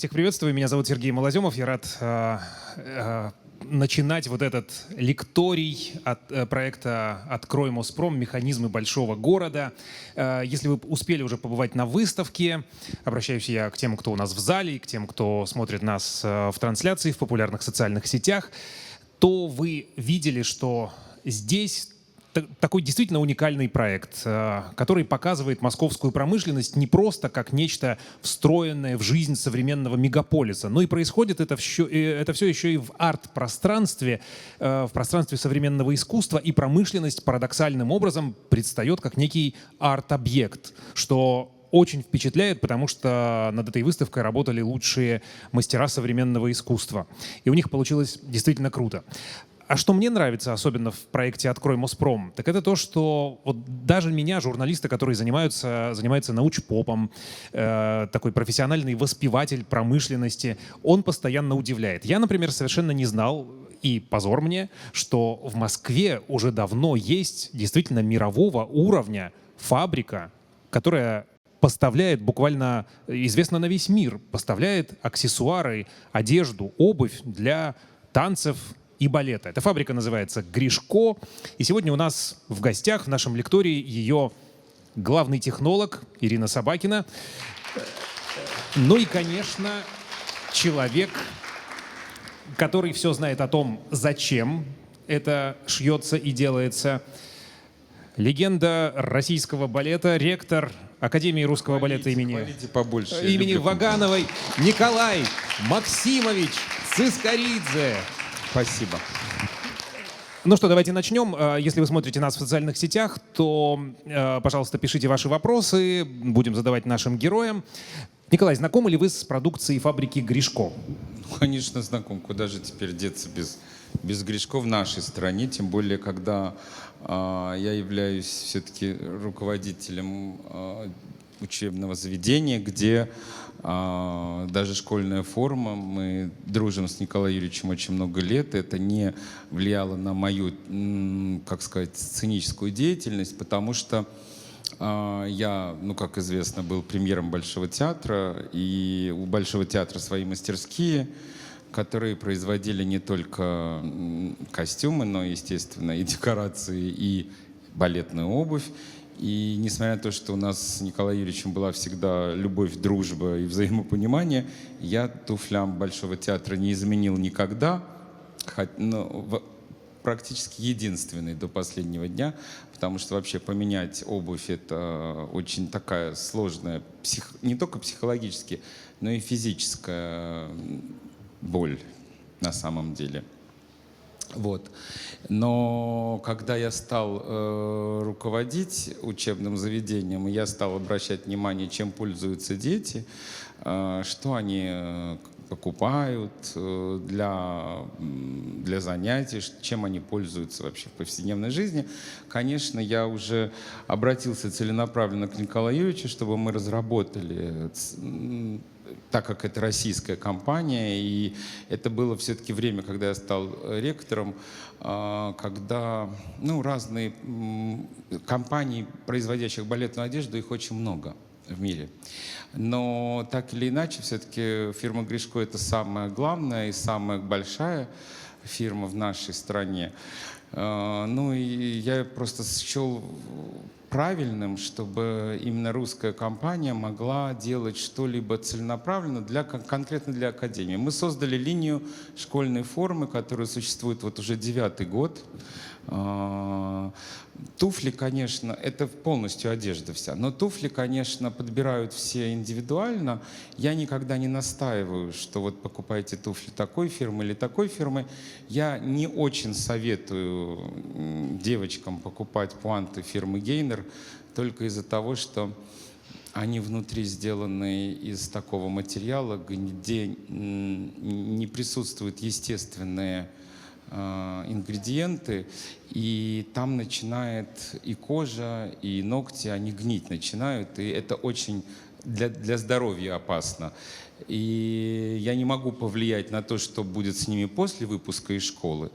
Всех приветствую, меня зовут Сергей Малоземов, я рад начинать вот этот лекторий от проекта «Открой Моспром. Механизмы большого города». Если вы успели уже побывать на выставке, обращаюсь я к тем, кто у нас в зале, и к тем, кто смотрит нас в трансляции в популярных социальных сетях, то вы видели, что здесь такой действительно уникальный проект, который показывает московскую промышленность не просто как нечто встроенное в жизнь современного мегаполиса, но и происходит это все еще и в арт-пространстве, в пространстве современного искусства, и промышленность парадоксальным образом предстает как некий арт-объект, что очень впечатляет, потому что над этой выставкой работали лучшие мастера современного искусства. И у них получилось действительно круто. А что мне нравится, особенно в проекте «Открой Моспром», так это то, что вот даже меня, журналиста, который занимается научпопом, такой профессиональный воспеватель промышленности, он постоянно удивляет. Я, например, совершенно не знал, и позор мне, что в Москве уже давно есть действительно мирового уровня фабрика, которая поставляет буквально, известно на весь мир, поставляет аксессуары, одежду, обувь для танцев и балета. Эта фабрика называется «Гришко». И сегодня у нас в гостях в нашем лектории ее главный технолог Ирина Собакина. Ну и, конечно, человек, который все знает о том, зачем это шьется и делается. Легенда российского балета, ректор Академии русского балета имени Вагановой Николай Максимович Цискоридзе. Спасибо. Ну что, давайте начнем. Если вы смотрите нас в социальных сетях, то, пожалуйста, пишите ваши вопросы, будем задавать нашим героям. Николай, знакомы ли вы с продукцией фабрики «Гришко»? Конечно, знаком. Куда же теперь деться без Гришко в нашей стране, тем более, когда я являюсь все-таки руководителем учебного заведения, где даже школьная форма, мы дружим с Николаем Юрьевичем очень много лет, это не влияло на мою, как сказать, сценическую деятельность, потому что я, как известно, был премьером Большого театра, и у Большого театра свои мастерские, которые производили не только костюмы, но, естественно, и декорации, и балетную обувь. И несмотря на то, что у нас с Николаем Юрьевичем была всегда любовь, дружба и взаимопонимание, я туфлям Большого театра не изменил никогда, практически единственный до последнего дня, потому что вообще поменять обувь — это очень такая сложная, не только психологически, но и физическая боль на самом деле. Вот. Но когда я стал руководить учебным заведением, я стал обращать внимание, чем пользуются дети, что они покупают для занятий, чем они пользуются вообще в повседневной жизни. Конечно, я уже обратился целенаправленно к Николаю Юрьевичу, чтобы мы разработали, так как это российская компания, и это было все-таки время, когда я стал ректором, когда разные компании, производящих балетную одежду, их очень много в мире. Но так или иначе, все-таки фирма «Гришко» — это самая главная и самая большая фирма в нашей стране. И я просто счел правильным, чтобы именно русская компания могла делать что-либо целенаправленно конкретно для Академии. Мы создали линию школьной формы, которая существует вот уже 9-й год. Туфли, конечно, это полностью одежда вся, но туфли, конечно, подбирают все индивидуально. Я никогда не настаиваю, что вот покупайте туфли такой фирмы или такой фирмы. Я не очень советую девочкам покупать пуанты фирмы Гейнер только из-за того, что они внутри сделаны из такого материала, где не присутствуют естественные ингредиенты, и там начинает и кожа, и ногти, они гнить начинают, и это очень для здоровья опасно. И я не могу повлиять на то, что будет с ними после выпуска из школы,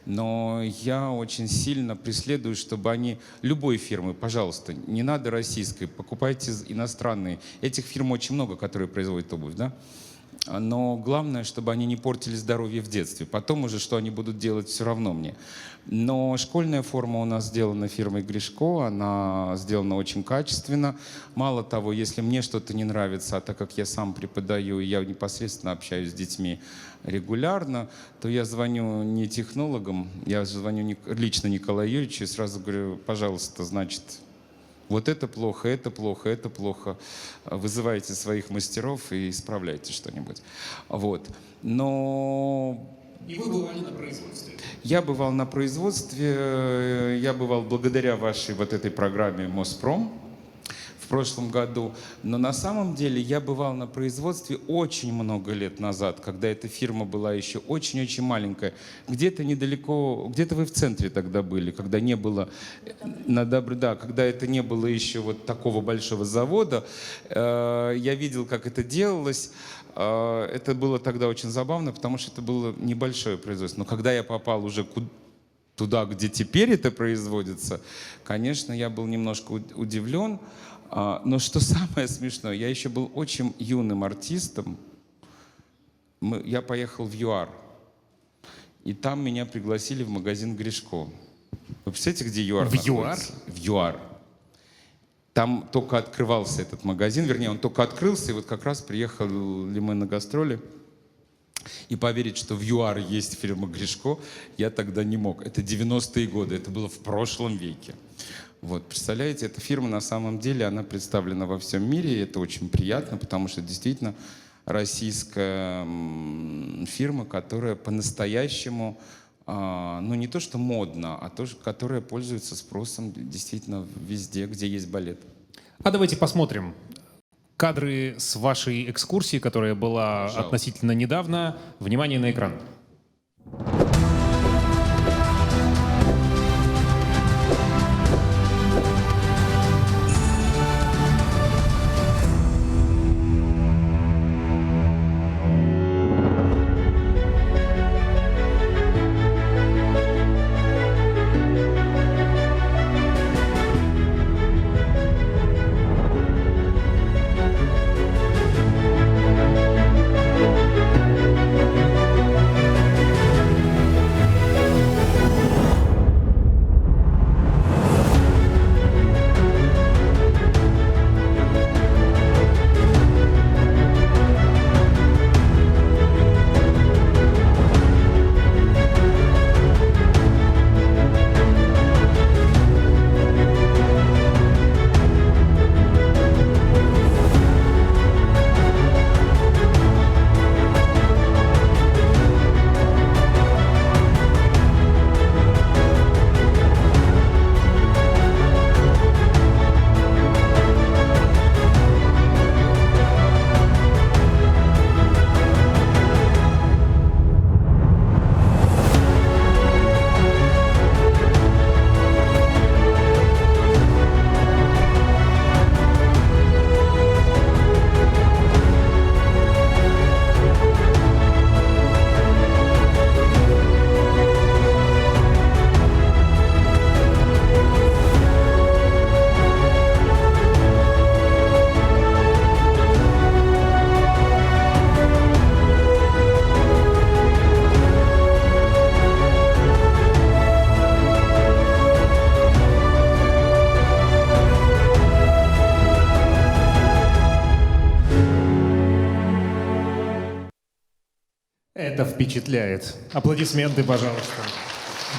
но я очень сильно преследую, чтобы они, любой фирмы, пожалуйста, не надо российской, покупайте иностранные. Этих фирм очень много, которые производят обувь, да? Но главное, чтобы они не портили здоровье в детстве. Потом уже, что они будут делать, все равно мне. Но школьная форма у нас сделана фирмой Гришко, она сделана очень качественно. Мало того, если мне что-то не нравится, а так как я сам преподаю, и я непосредственно общаюсь с детьми регулярно, то я звоню не технологам, я звоню лично Николаю Юрьевичу и сразу говорю: пожалуйста, значит, вот это плохо, это плохо, это плохо. Вызывайте своих мастеров и исправляйте что-нибудь. Вот. Но И вы бывали на производстве. я бывал на производстве, я бывал благодаря вашей вот этой программе «Моспром» в прошлом году. Но на самом деле я бывал на производстве очень много лет назад, когда эта фирма была еще очень-очень маленькая. Где-то недалеко, где-то вы в центре тогда были, когда не было, да, когда это не было еще вот такого большого завода. Я видел, как это делалось. Это было тогда очень забавно, потому что это было небольшое производство. Но когда я попал уже туда, где теперь это производится, конечно, я был немножко удивлен. Но что самое смешное, я еще был очень юным артистом. Я поехал в ЮАР, и там меня пригласили в магазин Гришко. Вы представляете, где ЮАР В ЮАР? находится? В ЮАР. Там только открывался этот магазин, вернее, он только открылся, и вот как раз приехали мы на гастроли. И поверить, что в ЮАР есть фирма Гришко, я тогда не мог. Это 90-е годы, это было в прошлом веке. Вот, представляете, эта фирма на самом деле, она представлена во всем мире, и это очень приятно, потому что действительно российская фирма, которая по-настоящему, ну не то что модна, а то, которая пользуется спросом действительно везде, где есть балет. А давайте посмотрим кадры с вашей экскурсии, которая была Пожалуйста. относительно недавно. Внимание на экран. Это впечатляет. Аплодисменты, пожалуйста.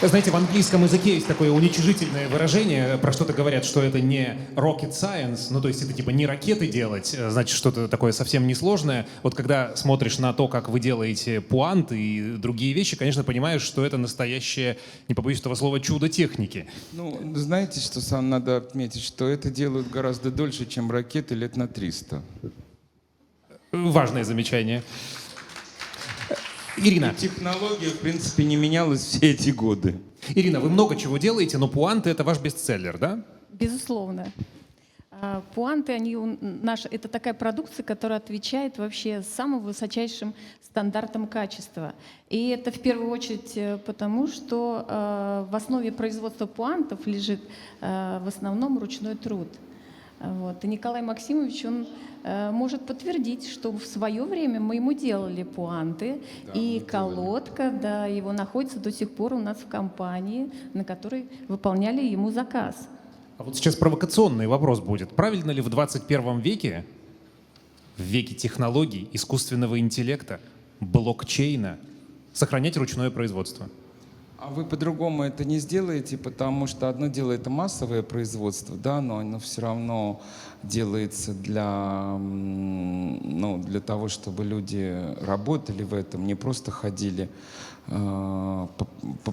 Знаете, в английском языке есть такое уничижительное выражение, про что-то говорят, что это не rocket science, ну то есть это типа не ракеты делать, значит что-то такое совсем несложное. Вот когда смотришь на то, как вы делаете пуанты и другие вещи, конечно, понимаешь, что это настоящее, не побоюсь этого слова, чудо техники. Ну, знаете, что сам надо отметить, что это делают гораздо дольше, чем ракеты, лет на 300. Важное замечание. Ирина, Технология, в принципе, не менялась все эти годы. Ирина, вы много чего делаете, но пуанты — это ваш бестселлер, да? Безусловно. Пуанты, это такая продукция, которая отвечает вообще самым высочайшим стандартам качества. И это в первую очередь потому, что в основе производства пуантов лежит в основном ручной труд. Вот. И Николай Максимович, он может подтвердить, что в свое время мы ему делали пуанты, и колодка, да, его находится до сих пор у нас в компании, на которой выполняли ему заказ. А вот сейчас провокационный вопрос будет. Правильно ли в 21 веке, в веке технологий, искусственного интеллекта, блокчейна, сохранять ручное производство? А вы по-другому это не сделаете, потому что одно дело это массовое производство, да, но оно все равно делается для того, чтобы люди работали в этом, не просто ходили по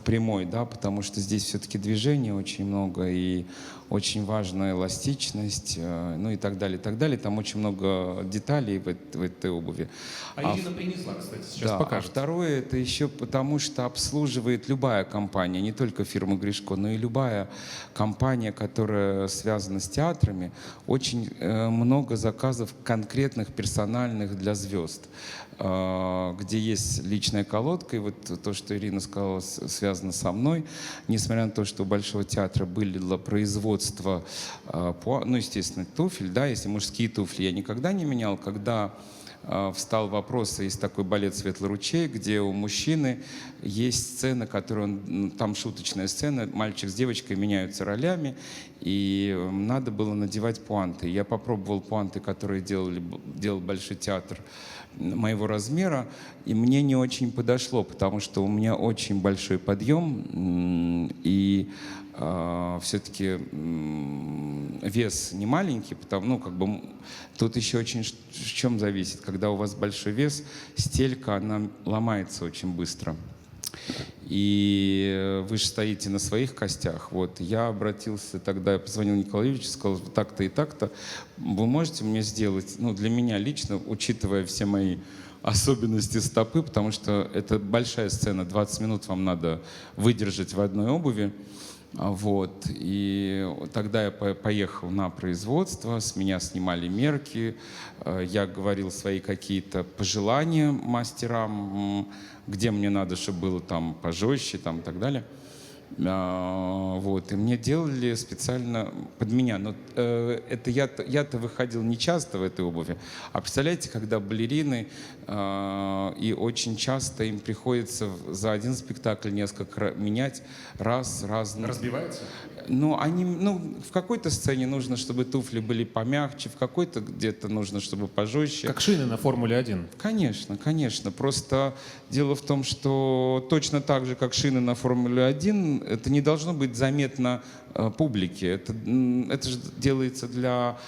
прямой, да, потому что здесь все-таки движения очень много и очень важна эластичность, ну и так далее, и так далее. Там очень много деталей в этой обуви. Ирина принесла, кстати, сейчас да, покажет. А второе, это еще потому, что обслуживает любая компания, не только фирма Гришко, но и любая компания, которая связана с театрами, очень много заказов конкретных, персональных для звезд, где есть личная колодка, и вот то, что Ирина сказала, связано со мной, несмотря на то, что у Большого театра было производство, ну, естественно, туфель, да, если мужские туфли я никогда не менял, когда встал вопрос, есть такой балет «Светлый ручей», где у мужчины есть сцена, там шуточная сцена, мальчик с девочкой меняются ролями, и надо было надевать пуанты. Я попробовал пуанты, которые делал Большой театр моего размера, и мне не очень подошло, потому что у меня очень большой подъем, и все-таки вес не маленький, тут еще очень в чем зависит. Когда у вас большой вес, стелька, она ломается очень быстро. И вы же стоите на своих костях. Вот, я обратился тогда, я позвонил Николаю Ильичу, сказал, так-то и так-то, вы можете мне сделать, для меня лично, учитывая все мои особенности стопы, потому что это большая сцена, 20 минут вам надо выдержать в одной обуви. Вот. И тогда я поехал на производство, с меня снимали мерки, я говорил свои какие-то пожелания мастерам, где мне надо, чтобы было там пожестче, там, и так далее. Вот. И мне делали специально под меня. Но это я-то выходил не часто в этой обуви. А представляете, когда балерины, и очень часто им приходится за один спектакль несколько менять раз. Разбивается? В какой-то сцене нужно, чтобы туфли были помягче, в какой-то где-то нужно, чтобы пожестче. Как шины на Формуле-1. Конечно, конечно. Просто дело в том, что точно так же, как шины на Формуле-1, это не должно быть заметно публике. Это же делается для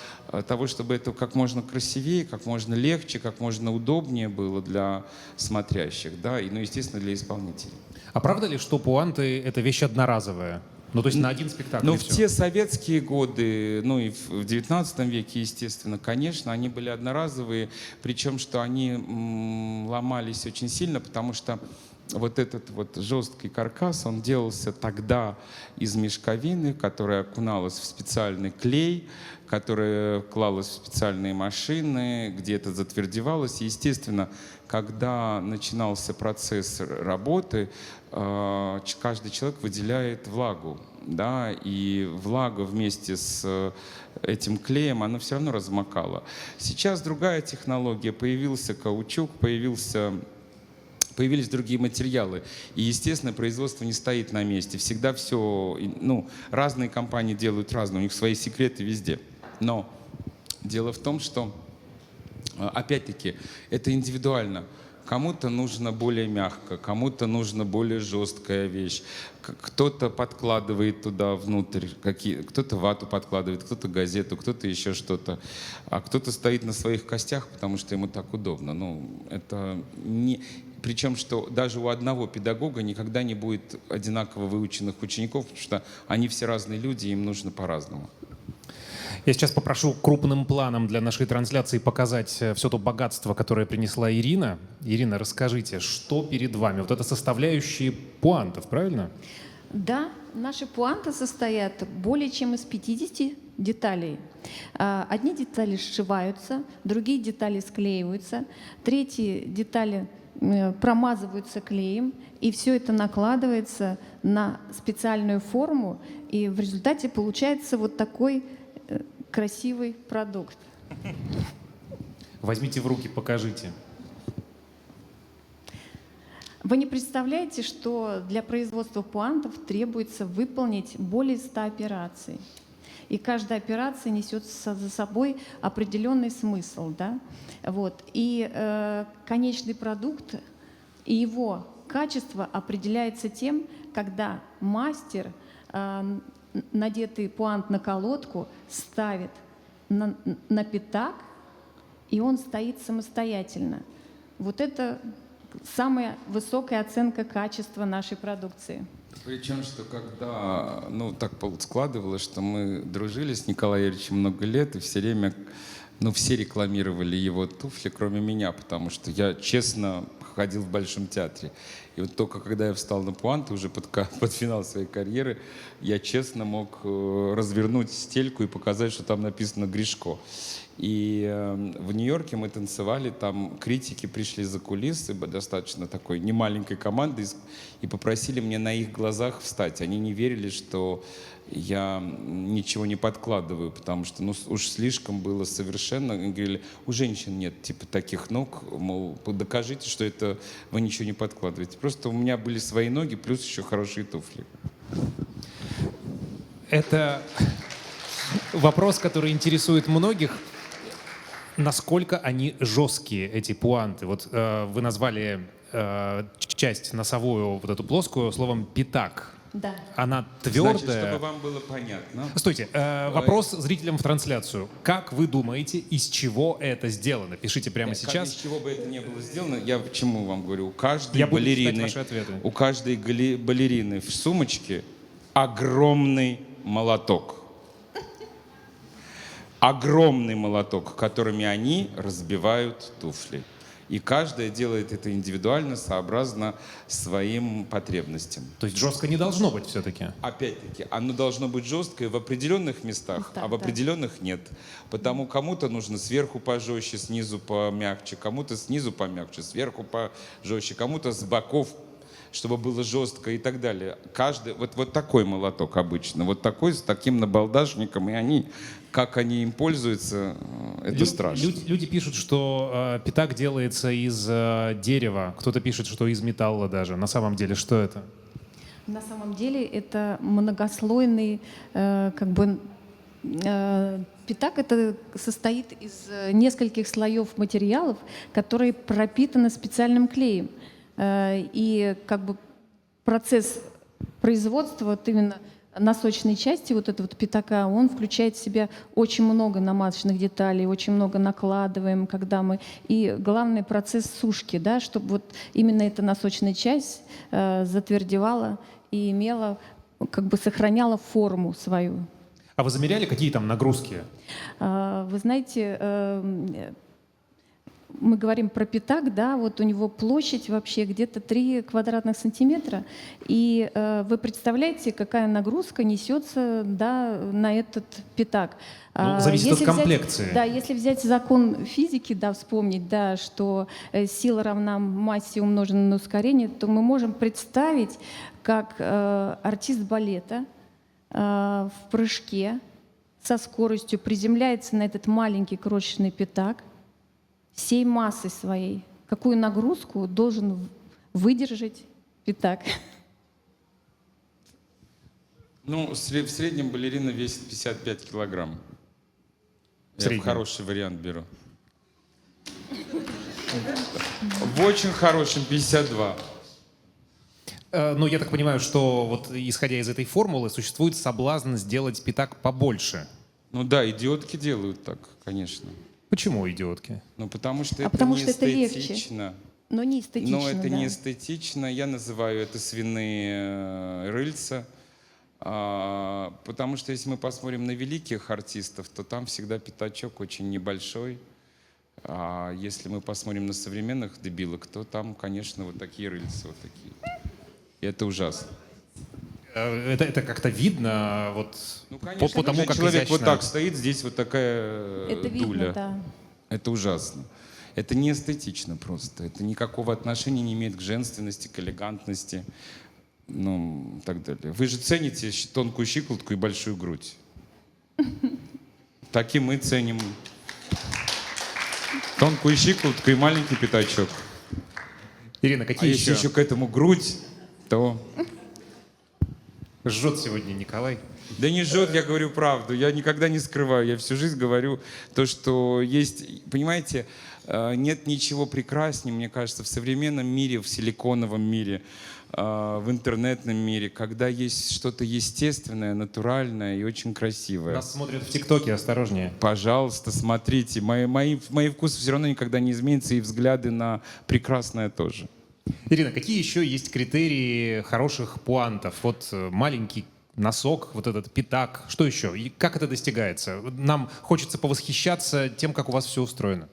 того, чтобы это как можно красивее, как можно легче, как можно удобнее было для смотрящих, да, и, естественно, для исполнителей. А правда ли, что пуанты — это вещь одноразовая? То есть на один спектакль. В те советские годы, и в 19 веке, естественно, конечно, они были одноразовые, причем, что они ломались очень сильно, потому что вот этот вот жесткий каркас, он делался тогда из мешковины, которая окуналась в специальный клей, которая клалась в специальные машины, где это затвердевалось. И, естественно, когда начинался процесс работы, каждый человек выделяет влагу, да, и влага вместе с этим клеем, она все равно размокала. Сейчас другая технология, появился каучук, появились другие материалы. И, естественно, производство не стоит на месте. Всегда все, разные компании делают разное, у них свои секреты везде. Но дело в том, что, опять-таки, это индивидуально. Кому-то нужно более мягко, кому-то нужна более жесткая вещь. Кто-то подкладывает туда внутрь, кто-то вату подкладывает, кто-то газету, кто-то еще что-то. А кто-то стоит на своих костях, потому что ему так удобно. Это не... Причем, что даже у одного педагога никогда не будет одинаково выученных учеников, потому что они все разные люди, им нужно по-разному. Я сейчас попрошу крупным планом для нашей трансляции показать все то богатство, которое принесла Ирина. Ирина, расскажите, что перед вами? Вот это составляющие пуантов, правильно? Да, наши пуанты состоят более чем из 50 деталей. Одни детали сшиваются, другие детали склеиваются, третьи детали промазываются клеем, и все это накладывается на специальную форму, и в результате получается вот такой красивый продукт. Возьмите в руки, покажите. Вы не представляете, что для производства пуантов требуется выполнить более 100 операций. И каждая операция несет за собой определенный смысл. Да? Вот. И конечный продукт и его качество определяется тем, когда мастер надетый пуант на колодку ставит на пятак, и он стоит самостоятельно. Вот это самая высокая оценка качества нашей продукции. Причем, что когда, так складывалось, что мы дружили с Николаем Юрьевичем много лет, и все время, все рекламировали его туфли, кроме меня, потому что я, честно, ходил в Большом театре. И вот только когда я встал на пуанты, уже под финал своей карьеры, я честно мог развернуть стельку и показать, что там написано «Гришко». И в Нью-Йорке мы танцевали, там критики пришли за кулисы, достаточно такой немаленькой команды, и попросили меня на их глазах встать. Они не верили, что я ничего не подкладываю, потому что уж слишком было совершенно. Они говорили, у женщин нет типа таких ног, мол, докажите, что это вы ничего не подкладываете. Просто у меня были свои ноги, плюс еще хорошие туфли. Это вопрос, который интересует многих. Насколько они жесткие, эти пуанты? Вот вы назвали часть носовую, вот эту плоскую, словом «пятак». Да. Она твердая. Значит, чтобы вам было понятно. Стойте, вопрос зрителям в трансляцию. Как вы думаете, из чего это сделано? Пишите прямо сейчас. Из чего бы это ни было сделано, я почему вам говорю, у каждой Я буду читать балерины, ваши ответы. у каждой балерины в сумочке огромный молоток. Огромный молоток, которыми они разбивают туфли. И каждая делает это индивидуально, сообразно своим потребностям. То есть жестко не должно быть все-таки? Опять-таки, оно должно быть жесткое в определенных местах, а в определенных нет. Потому кому-то нужно сверху пожестче, снизу помягче, кому-то снизу помягче, сверху пожестче, кому-то с боков, чтобы было жестко и так далее. Каждый, вот такой молоток обычно, вот такой с таким набалдашником, и они, как они им пользуются, это страшно. Люди пишут, что пятак делается из дерева, кто-то пишет, что из металла даже. На самом деле, что это? На самом деле это многослойный, пятак это состоит из нескольких слоев материалов, которые пропитаны специальным клеем. И процесс производства вот именно носочной части вот этого вот пятака, он включает в себя очень много намазочных деталей, очень много накладываем, когда мы... И главный процесс сушки, да, чтобы вот именно эта носочная часть затвердевала и имела, сохраняла форму свою. А вы замеряли, какие там нагрузки? Вы знаете, мы говорим про пятак, да, вот у него площадь вообще где-то 3 квадратных сантиметра, и вы представляете, какая нагрузка несется, да, на этот пятак. Зависит от комплекции. Если взять закон физики, да, вспомнить, да, что сила равна массе умноженной на ускорение, то мы можем представить, как артист балета в прыжке со скоростью приземляется на этот маленький крошечный пятак, всей массой своей, какую нагрузку должен выдержать пятак? В среднем балерина весит 55 килограмм. Я хороший вариант беру. В очень хорошем 52. Я так понимаю, что вот исходя из этой формулы существует соблазн сделать пятак побольше. Идиотки делают так, конечно. Почему идиотки? Потому что потому не что это эстетично. легче. Но не эстетично, Это да. не эстетично. Я называю это свиные рыльца. Потому что если мы посмотрим на великих артистов, то там всегда пятачок очень небольшой. А если мы посмотрим на современных дебилок, то там, конечно, вот такие рыльца, вот такие. И это ужасно. Это как-то видно, конечно, по тому, как человек изящно... вот так стоит, здесь вот такая Это дуля. видно, да. Это ужасно. Это не эстетично просто. Это никакого отношения не имеет к женственности, к элегантности, и так далее. Вы же цените тонкую щиколотку и большую грудь. Так и мы ценим. Тонкую щиколотку и маленький пятачок. Ирина, А какие если еще к этому грудь, то... Жжет сегодня Николай. Да не жжет, я говорю правду. Я никогда не скрываю. Я всю жизнь говорю то, что есть... Понимаете, нет ничего прекраснее, мне кажется, в современном мире, в силиконовом мире, в интернетном мире, когда есть что-то естественное, натуральное и очень красивое. Нас смотрят в ТикТоке, осторожнее. Пожалуйста, смотрите. Мои вкусы все равно никогда не изменятся, и взгляды на прекрасное тоже. Ирина, какие еще есть критерии хороших пуантов? Вот маленький носок, вот этот пятак, что еще? И как это достигается? Нам хочется повосхищаться тем, как у вас все устроено.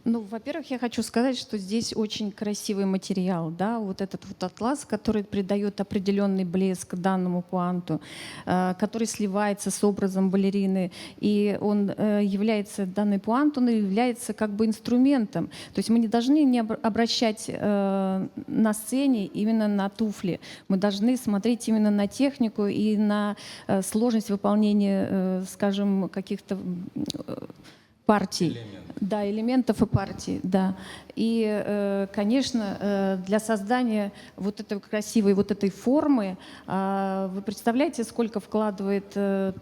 Ну, во-первых, я хочу сказать, что здесь очень красивый материал, да, вот этот вот атлас, который придает определенный блеск данному пуанту, который сливается с образом балерины, и он является, данный пуант, он является как бы инструментом. То есть мы не должны не обращать на сцене именно на туфли, мы должны смотреть именно на технику и на сложность выполнения, скажем, каких-то партий. Да, элементов и партий, да. И, конечно, для создания вот этой красивой вот этой формы, вы представляете, сколько вкладывает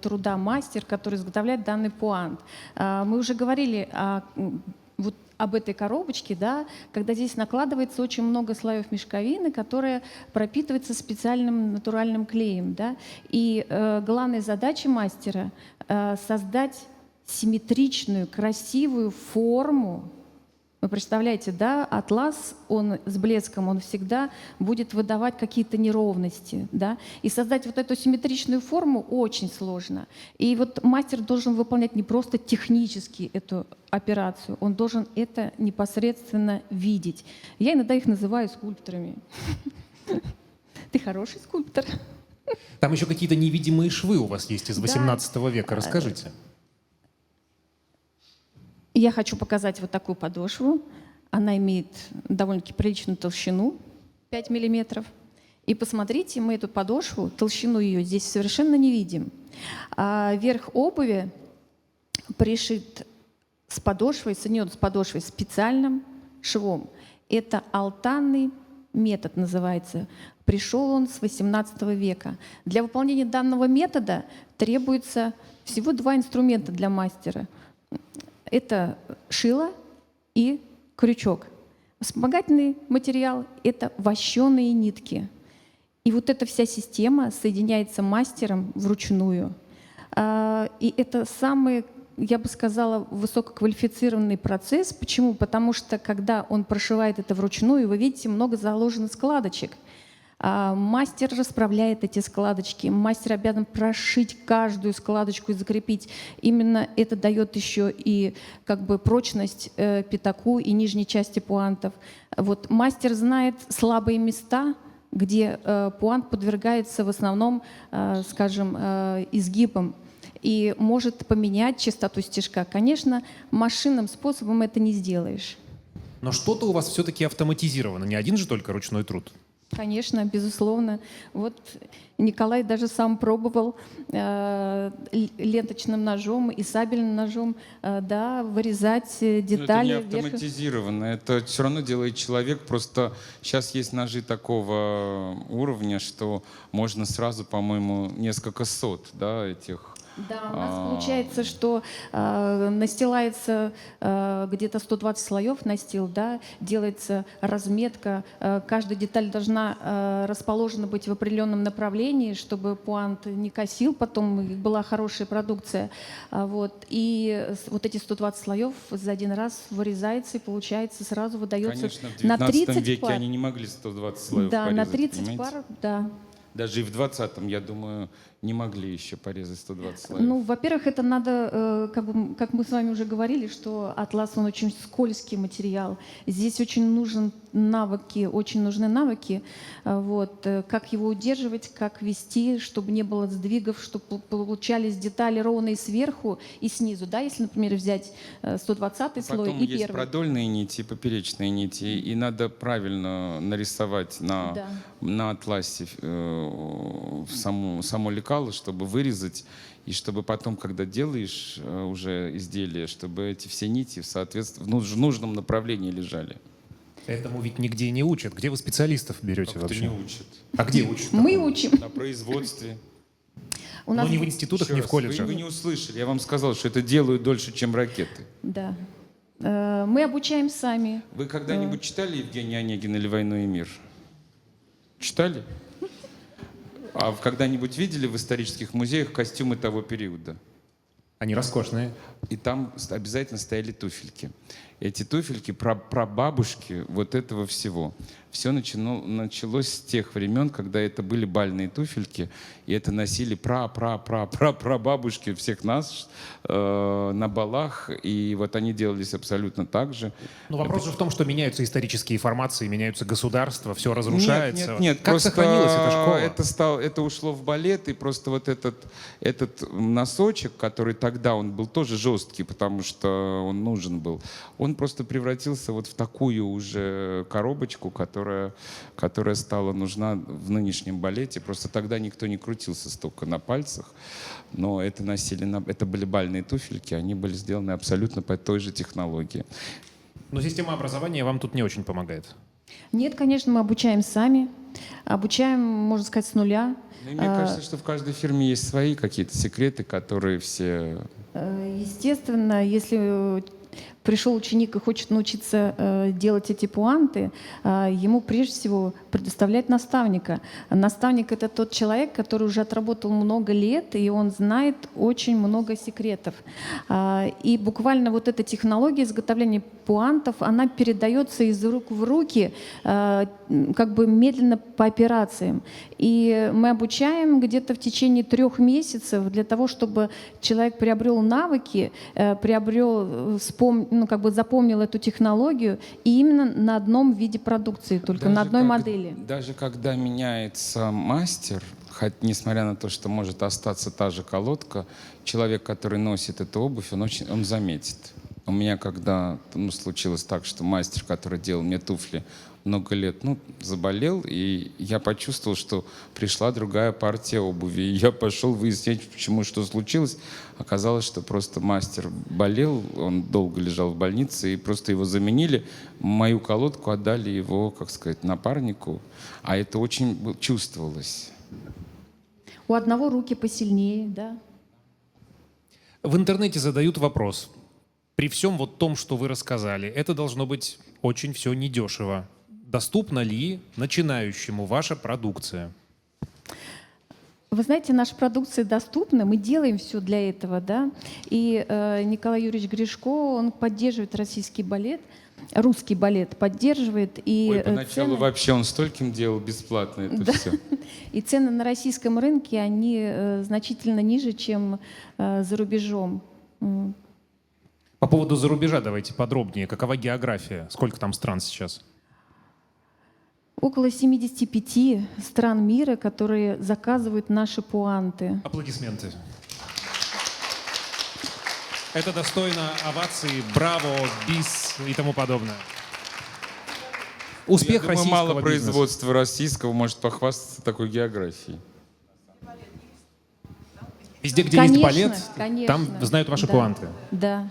труда мастер, который изготовляет данный пуант. Мы уже говорили вот об этой коробочке, да, когда здесь накладывается очень много слоев мешковины, которая пропитывается специальным натуральным клеем, да. И главная задача мастера создать симметричную, красивую форму. Вы представляете, да, атлас, он с блеском, он всегда будет выдавать какие-то неровности, да, и создать вот эту симметричную форму очень сложно. И вот мастер должен выполнять не просто технически эту операцию, он должен это непосредственно видеть. Я иногда их называю скульпторами. Ты хороший скульптор. Там еще какие-то невидимые швы у вас есть из 18 века. Расскажите. Я хочу показать вот такую подошву. Она имеет довольно-таки приличную толщину, 5 миллиметров. И посмотрите, мы эту подошву, толщину ее здесь совершенно не видим. А верх обуви пришит с подошвой, соединен с подошвой специальным швом. Это алтанный метод называется. Пришел он с 18 века. Для выполнения данного метода требуется всего 2 инструмента для мастера. Это шило и крючок. Вспомогательный материал — это вощеные нитки. И вот эта вся система соединяется мастером вручную. И это самый, я бы сказала, высококвалифицированный процесс. Почему? Потому что, когда он прошивает это вручную, вы видите, много заложено складочек. Мастер расправляет эти складочки, мастер обязан прошить каждую складочку и закрепить. Именно это дает еще и как бы прочность пятаку и нижней части пуантов. Вот мастер знает слабые места, где пуант подвергается в основном, скажем, изгибам, и может поменять частоту стежка. Конечно, машинным способом это не сделаешь. Но что-то у вас все-таки автоматизировано, не один же только ручной труд. Конечно, безусловно. Вот Николай даже сам пробовал ленточным ножом и сабельным ножом да, вырезать детали. Но это не автоматизировано, это все равно делает человек. Просто сейчас есть ножи такого уровня, что можно сразу, по-моему, несколько сот, да, этих. Да, у нас получается, что настилается где-то 120 слоев настил, да, делается разметка, каждая деталь должна расположена быть в определенном направлении, чтобы пуант не косил, потом была хорошая продукция. Вот. И вот эти 120 слоев за один раз вырезается и получается сразу выдается. Конечно, в на 30 19 веке пар. они не могли 120 слоев Да, порезать, на 30 понимаете? пар, да. Даже и в 20-м, я думаю, не могли еще порезать 120 слоев. Ну, во-первых, это надо, как мы с вами уже говорили, что атлас, он очень скользкий материал. Здесь очень нужны навыки, вот, как его удерживать, как вести, чтобы не было сдвигов, чтобы получались детали ровные сверху и снизу. Да? Если, например, взять 120-й слой Потом и есть первый. продольные нити и поперечные нити, и надо правильно нарисовать на атласе само лекарство, лекала, чтобы вырезать, и чтобы потом, когда делаешь уже изделие, чтобы эти все нити в нужном направлении лежали. Этому ведь нигде не учат. Где вы специалистов берете Как это вообще? не учат? А где учат? Мы такому? учим. На производстве. У нас Ну, не в институтах, Еще не в раз, колледжах. Вы не услышали. Я вам сказал, что это делают дольше, чем ракеты. Да. Мы обучаем сами. Вы когда-нибудь читали Евгения Онегина или «Войну и мир»? Читали? А вы когда-нибудь видели в исторических музеях костюмы того периода? Они роскошные. И там обязательно стояли туфельки. Эти туфельки прабабушки вот этого всего. Все началось с тех времен, когда это были бальные туфельки, и это носили прабабушки всех нас на балах, и вот они делались абсолютно так же. Но вопрос же в том, что меняются исторические формации, меняются государства, все разрушается. Нет, Как просто сохранилась эта школа? это ушло в балет, и просто вот этот носочек, который тогда он был тоже жесткий, потому что он нужен был, он просто превратился вот в такую уже коробочку, которая стала нужна в нынешнем балете. Просто тогда никто не крутился столько на пальцах, но это это были бальные туфельки, они были сделаны абсолютно по той же технологии. Но система образования вам тут не очень помогает. Нет, конечно, мы обучаем сами. Обучаем, можно сказать, с нуля. Ну, и мне кажется, что в каждой фирме есть свои какие-то секреты, которые все... Естественно, если пришел ученик и хочет научиться делать эти пуанты, ему прежде всего предоставлять наставника. Наставник — это тот человек, который уже отработал много лет, и он знает очень много секретов. И буквально вот эта технология изготовления пуантов, она передается из рук в руки, как бы медленно по операциям. И мы обучаем где-то в течение 3 месяцев для того, чтобы человек приобрел навыки, как бы запомнил эту технологию, и именно на одном виде продукции, только на одной модели. Даже когда меняется мастер, несмотря на то, что может остаться та же колодка, человек, который носит эту обувь, он заметит. У меня когда случилось так, что мастер, который делал мне туфли много лет, заболел, и я почувствовал, что пришла другая партия обуви. И я пошел выяснять, почему, что случилось. Оказалось, что просто мастер болел, он долго лежал в больнице, и просто его заменили. Мою колодку отдали его, как сказать, напарнику, а это очень чувствовалось. У одного руки посильнее, да. В интернете задают вопрос. При всем вот том, что вы рассказали, это должно быть очень все недешево. Доступна ли начинающему ваша продукция? Вы знаете, наша продукция доступна, мы делаем все для этого, да. И Николай Юрьевич Гришко, он поддерживает российский балет, русский балет поддерживает. И Ой, поначалу вообще он стольким делал бесплатно это все. И цены на российском рынке, они значительно ниже, чем за рубежом. По поводу зарубежа давайте подробнее. Какова география? Сколько там стран сейчас? Около 75 стран мира, которые заказывают наши пуанты. Аплодисменты. Это достойно овации, браво, бис и тому подобное. Успех Я думаю, российского мало бизнеса. производства российского может похвастаться такой географией. Везде, где Конечно, есть балет, конечно. там знают ваши Да. пуанты. Да.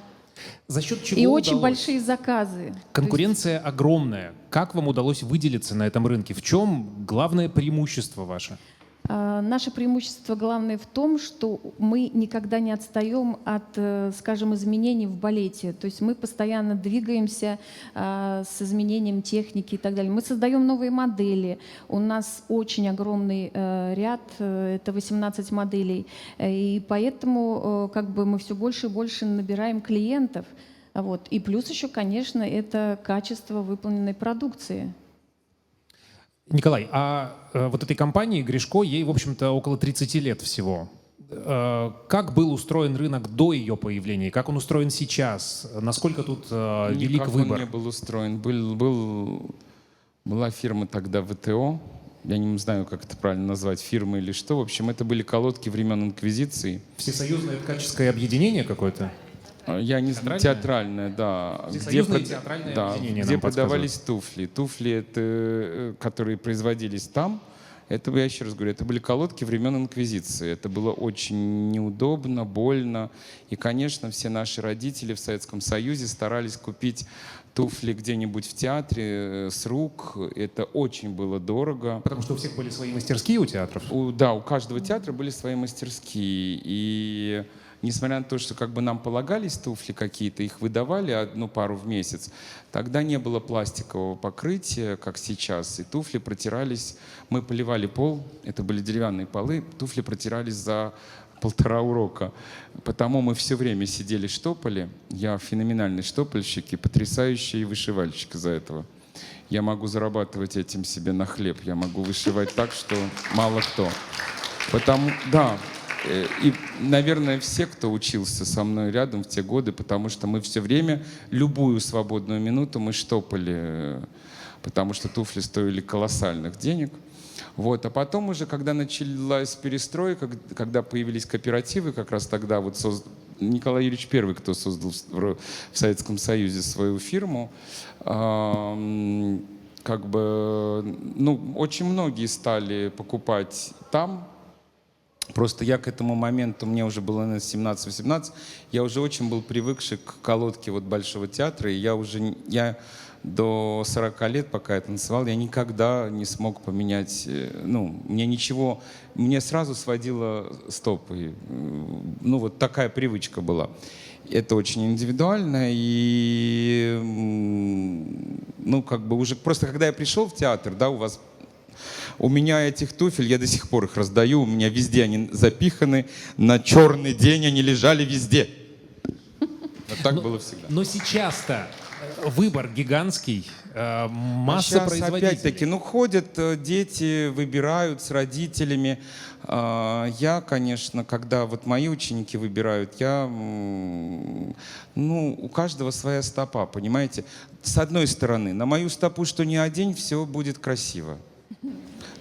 За счет чего И очень удалось? большие заказы. Конкуренция огромная. Как вам удалось выделиться на этом рынке? В чем главное преимущество ваше? Наше преимущество главное в том, что мы никогда не отстаем от, скажем, изменений в балете. То есть мы постоянно двигаемся с изменением техники и так далее. Мы создаем новые модели. У нас очень огромный ряд, это 18 моделей. И поэтому как бы мы все больше и больше набираем клиентов. Вот. И плюс еще, конечно, это качество выполненной продукции. Николай, а вот этой компании Гришко, ей, в общем-то, около 30 лет всего. Как был устроен рынок до ее появления? Как он устроен сейчас? Насколько тут велик Никак выбор? он не был устроен. Была фирма тогда ВТО. Я не знаю, как это правильно назвать, фирма или что. В общем, это были колодки времен Инквизиции. Всесоюзное ткаческое объединение какое-то? Я не знаю, театральное, да. Всесоюзное театральное объединение где нам продавались туфли. Туфли, которые производились там, Это, я еще раз говорю, это были колодки времен Инквизиции. Это было очень неудобно, больно. И, конечно, все наши родители в Советском Союзе старались купить туфли где-нибудь в театре с рук. Это очень было дорого. Потому что у всех были свои мастерские у театров. Да, у каждого театра были свои мастерские. И несмотря на то, что как бы нам полагались туфли какие-то, их выдавали одну пару в месяц, тогда не было пластикового покрытия, как сейчас, и туфли протирались. Мы поливали пол, это были деревянные полы, туфли протирались за 1,5 урока. Потому мы все время сидели штопали. Я феноменальный штопальщик и потрясающий вышивальщик из-за этого. Я могу зарабатывать этим себе на хлеб. Я могу вышивать так, что мало кто. Да, и, наверное, все, кто учился со мной рядом в те годы, потому что мы все время, любую свободную минуту мы штопали, потому что туфли стоили колоссальных денег. Вот. А потом уже, когда началась перестройка, когда появились кооперативы, как раз тогда вот Николай Юрьевич первый, кто создал в Советском Союзе свою фирму, как бы, ну, очень многие стали покупать там. Просто я к этому моменту, мне уже было 17-18, я уже очень был привыкший к колодке вот Большого театра, и я до 40 лет, пока я танцевал, я никогда не смог поменять, ну, мне сразу сводило стопы. Ну, вот такая привычка была. Это очень индивидуально, и, ну, как бы уже, просто когда я пришел в театр, да, у меня этих туфель, я до сих пор их раздаю, у меня везде они запиханы, на черный день они лежали везде. Вот так было всегда. Но сейчас-то выбор гигантский, масса Сейчас производителей. опять-таки, ходят дети, выбирают с родителями. Я, конечно, когда вот мои ученики выбирают, у каждого своя стопа, понимаете? С одной стороны, на мою стопу что ни одень, все будет красиво.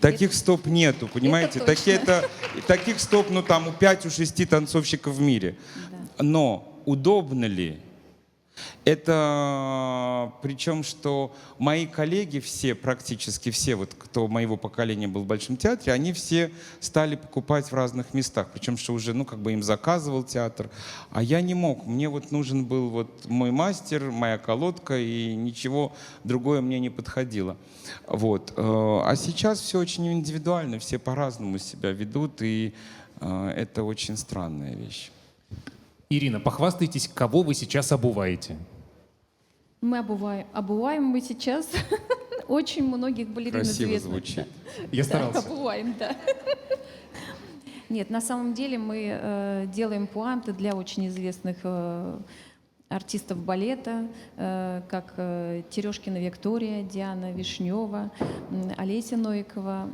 Таких стоп нету, понимаете? Таких стоп, там у 5-6 танцовщиков в мире. Да. Но удобно ли? Это причем, что мои коллеги все, практически все, вот кто моего поколения был в Большом театре, они все стали покупать в разных местах. Причем, что уже, им заказывал театр. А я не мог. Мне вот нужен был вот мой мастер, моя колодка, и ничего другое мне не подходило. Вот. А сейчас все очень индивидуально, все по-разному себя ведут, и это очень странная вещь. Ирина, похвастайтесь, кого вы сейчас обуваете? Мы обуваем мы сейчас очень многих балерин Красиво известных. звучит. Я старался. Обуваем, да. Нет, на самом деле мы делаем пуанты для очень известных артистов балета, как Терешкина Виктория, Диана Вишнева, Олеся Новикова,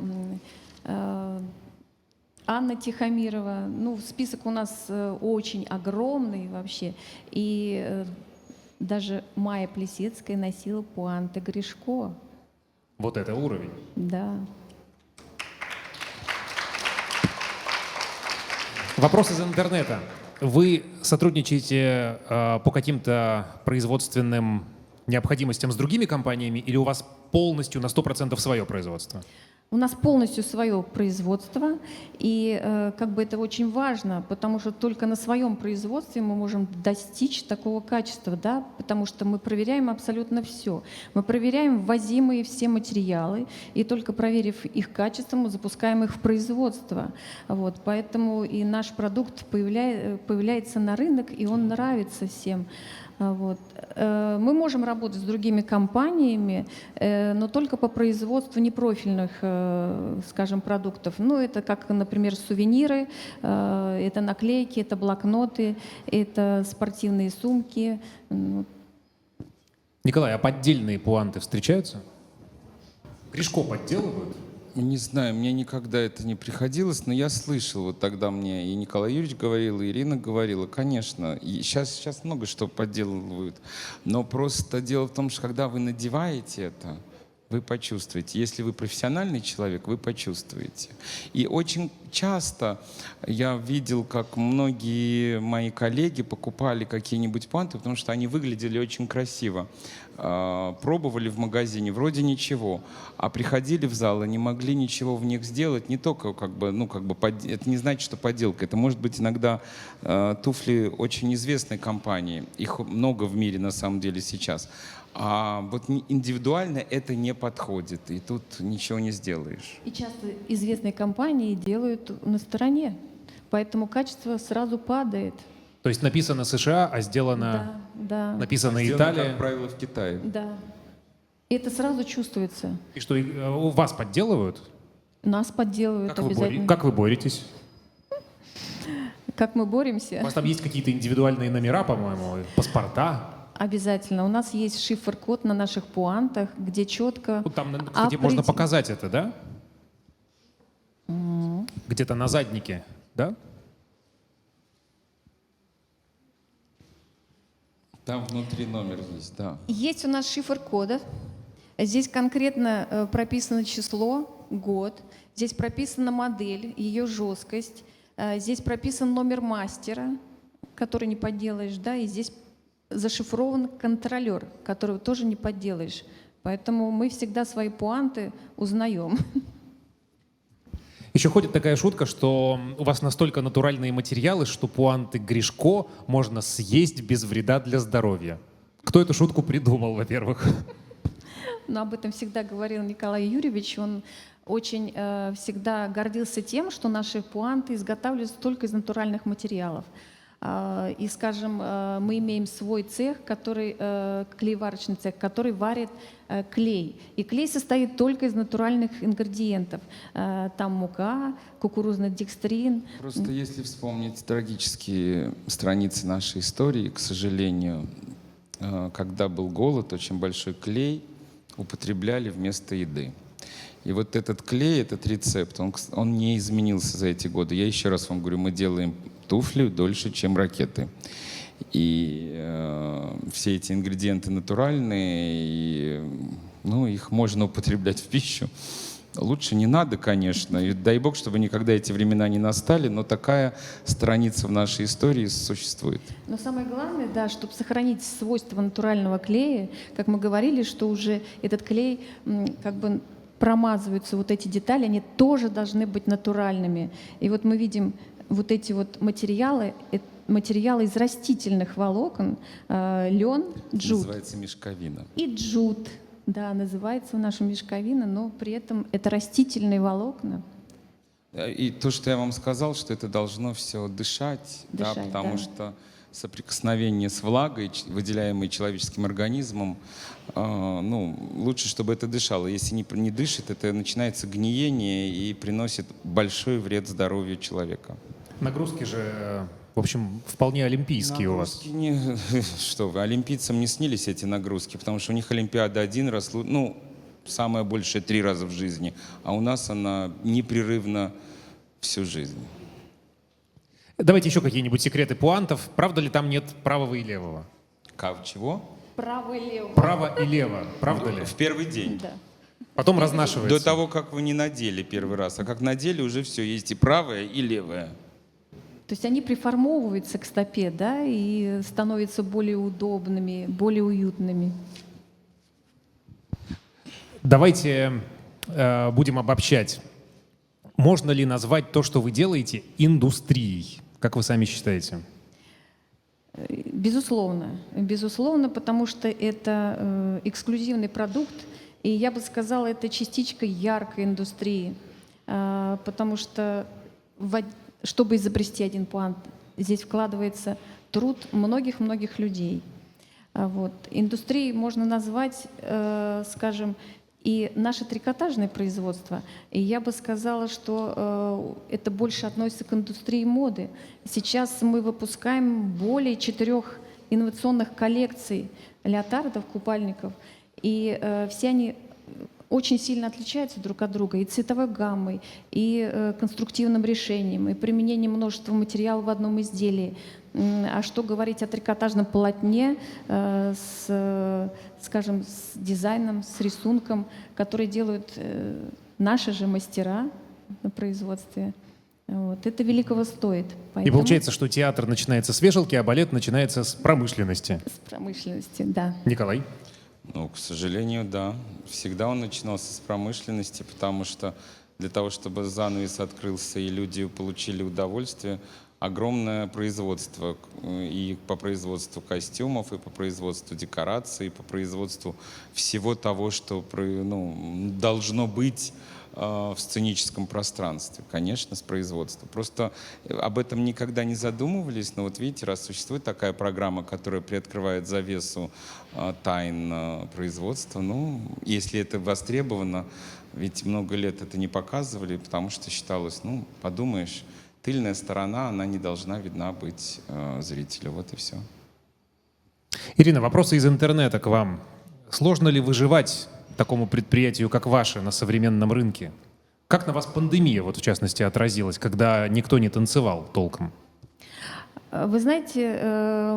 Анна Тихомирова. Список у нас очень огромный вообще. И даже Майя Плесецкая носила пуанты Гришко. Вот это уровень. Да. Вопрос из интернета. Вы сотрудничаете по каким-то производственным необходимостям с другими компаниями или у вас полностью на 100% свое производство? У нас полностью свое производство, и это очень важно, потому что только на своем производстве мы можем достичь такого качества, да, потому что мы проверяем абсолютно все. Мы проверяем ввозимые все материалы, и только проверив их качество, мы запускаем их в производство. Вот, поэтому и наш продукт появляется на рынок, и он нравится всем. Вот. Мы можем работать с другими компаниями, но только по производству непрофильных, скажем, продуктов. Это как, например, сувениры, это наклейки, это блокноты, это спортивные сумки. Николай, а поддельные пуанты встречаются? Гришко подделывают? Не знаю, мне никогда это не приходилось, но я слышал, вот тогда мне и Николай Юрьевич говорил, и Ирина говорила, конечно, и сейчас много что подделывают, но просто дело в том, что когда вы надеваете это, вы почувствуете. Если вы профессиональный человек, вы почувствуете. И очень часто я видел, как многие мои коллеги покупали какие-нибудь пуанты, потому что они выглядели очень красиво. Пробовали в магазине, вроде ничего, а приходили в зал и не могли ничего в них сделать. Не только это не значит, что подделка. Это может быть иногда туфли очень известной компании. Их много в мире на самом деле сейчас. А вот индивидуально это не подходит, и тут ничего не сделаешь. И часто известные компании делают на стороне, поэтому качество сразу падает. То есть написано США, а сделано, Да, написано Сделано, Италия. как правило, в Китае. да. И это сразу чувствуется. И что, у вас подделывают? Нас подделывают обязательно. Как вы боретесь? Как мы У боремся? вас там есть какие-то индивидуальные номера, по-моему, паспорта? Обязательно. У нас есть шифр-код на наших пуантах, где четко... Вот там, кстати, можно показать это, да? Где-то на заднике, да? Там внутри номер есть, да. Есть у нас шифр кодов. Здесь конкретно прописано число, год. Здесь прописана модель, ее жесткость. Здесь прописан номер мастера, который не подделаешь, да, и здесь зашифрован контролер, которого тоже не подделаешь. Поэтому мы всегда свои пуанты узнаем. Еще ходит такая шутка, что у вас настолько натуральные материалы, что пуанты Гришко можно съесть без вреда для здоровья. Кто эту шутку придумал, во-первых? Но об этом всегда говорил Николай Юрьевич. Он очень всегда гордился тем, что наши пуанты изготавливаются только из натуральных материалов. И, скажем, мы имеем свой цех, клееварочный цех, который варит клей. И клей состоит только из натуральных ингредиентов. Там мука, кукурузный декстрин. Просто если вспомнить трагические страницы нашей истории, к сожалению, когда был голод, очень большой клей употребляли вместо еды. И вот этот клей, этот рецепт, он не изменился за эти годы. Я еще раз вам говорю, мы делаем туфли дольше, чем ракеты. И все эти ингредиенты натуральные, и, их можно употреблять в пищу. Лучше не надо, конечно. И дай бог, чтобы никогда эти времена не настали, но такая страница в нашей истории существует. Но самое главное, да, чтобы сохранить свойства натурального клея, как мы говорили, что уже этот клей промазываются вот эти детали, они тоже должны быть натуральными. И вот мы видим вот эти вот материалы из растительных волокон, лен, джут. Называется мешковина. И джут, да, называется в нашем мешковина, но при этом это растительные волокна. И то, что я вам сказал, что это должно все дышать, да, потому да. что соприкосновение с влагой, выделяемой человеческим организмом, лучше, чтобы это дышало. Если не дышит, это начинается гниение и приносит большой вред здоровью человека. Нагрузки же, в общем, вполне олимпийские у вас. Что вы, олимпийцам не снились эти нагрузки, потому что у них Олимпиада один раз, самое большее 3 раза в жизни, а у нас она непрерывно всю жизнь. Давайте еще какие-нибудь секреты пуантов. Правда ли там нет правого и левого? Чего? Право и лево. Право и лево, правда ли? В первый день. Да. Потом разнашивается. До того, как вы не надели первый раз. А как надели, уже все, есть и правое, и левое. То есть они приформовываются к стопе, да, и становятся более удобными, более уютными. Давайте будем обобщать. Можно ли назвать то, что вы делаете, индустрией? Как вы сами считаете? Безусловно. Безусловно, потому что это эксклюзивный продукт, и я бы сказала, это частичка яркой индустрии, потому что чтобы изобрести один пуант, здесь вкладывается труд многих-многих людей. Индустрией можно назвать, скажем, и наше трикотажное производство. И я бы сказала, что это больше относится к индустрии моды. Сейчас мы выпускаем более 4 инновационных коллекций леотардов, купальников, и все они очень сильно отличаются друг от друга и цветовой гаммой, и конструктивным решением, и применением множества материалов в одном изделии. А что говорить о трикотажном полотне скажем, с дизайном, с рисунком, который делают наши же мастера на производстве. Вот. Это великого стоит. И Поэтому получается, что театр начинается с вешалки, а балет начинается с промышленности. с промышленности, да. Николай? Ну, к сожалению, да. Всегда он начинался с промышленности, потому что для того, чтобы занавес открылся и люди получили удовольствие, огромное производство и по производству костюмов, и по производству декораций, и по производству всего того, что должно быть в сценическом пространстве, конечно, с производства. Просто об этом никогда не задумывались, но вот видите, раз существует такая программа, которая приоткрывает завесу тайн производства, ну, если это востребовано, ведь много лет это не показывали, потому что считалось, ну, подумаешь, тыльная сторона, она не должна видна быть зрителю, вот и все. Ирина, вопросы из интернета к вам. Сложно ли выживать такому предприятию, как ваше, на современном рынке? Как на вас пандемия, вот в частности, отразилась, когда никто не танцевал толком? Вы знаете,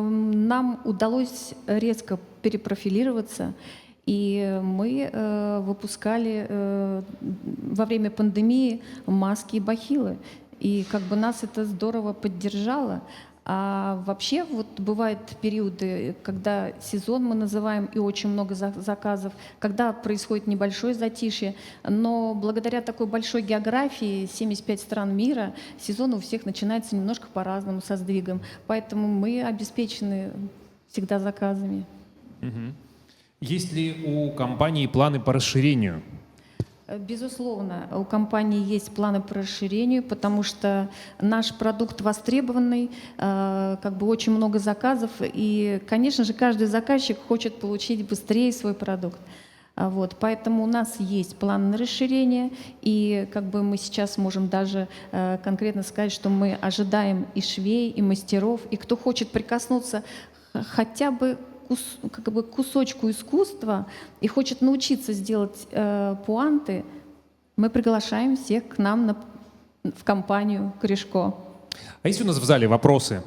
нам удалось резко перепрофилироваться, и мы выпускали во время пандемии маски и бахилы. И как бы нас это здорово поддержало. А вообще вот бывают периоды, когда сезон мы называем, и очень много заказов, когда происходит небольшое затишье, но благодаря такой большой географии, 75 стран мира, сезон у всех начинается немножко по-разному, со сдвигом. Поэтому мы обеспечены всегда заказами. Есть ли у компании планы по расширению? Безусловно, у компании есть планы по расширению, потому что наш продукт востребованный, как бы очень много заказов, и, конечно же, каждый заказчик хочет получить быстрее свой продукт. Вот, поэтому у нас есть план на расширение, и как бы мы сейчас можем даже конкретно сказать, что мы ожидаем и швей, и мастеров, и кто хочет прикоснуться хотя бы как бы кусочку искусства и хочет научиться сделать пуанты, мы приглашаем всех к нам в компанию Корешко. А есть у нас в зале вопросы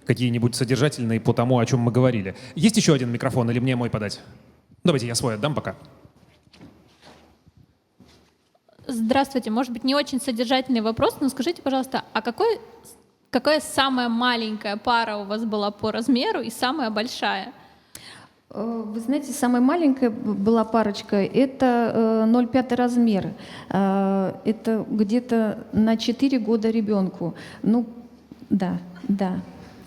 какие-нибудь содержательные по тому, о чем мы говорили? Есть еще один микрофон или мне мой подать? Давайте я свой отдам пока. Здравствуйте. Может быть, не очень содержательный вопрос, но скажите, пожалуйста, а какая самая маленькая пара у вас была по размеру и самая большая? Вы знаете, самая маленькая была парочка, это 0,5 размер. Это где-то на 4 года ребенку. Ну, да.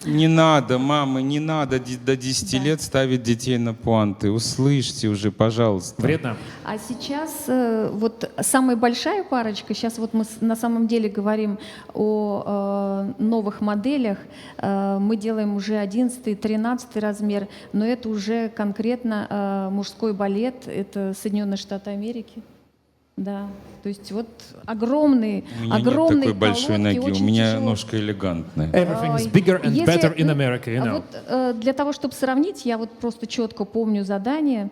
Не надо, мамы, не надо до 10 лет ставить детей на пуанты. Услышьте уже, пожалуйста. Вредно? А сейчас вот самая большая парочка, сейчас вот мы на самом деле говорим о новых моделях, мы делаем уже 11-13 размер, но это уже конкретно мужской балет, это Соединенные Штаты Америки. Да, то есть вот огромные У меня нет такой большой ноги, у меня ножка элегантная. Everything is bigger and better in America, you know. Вот, для того, чтобы сравнить, я вот просто четко помню задание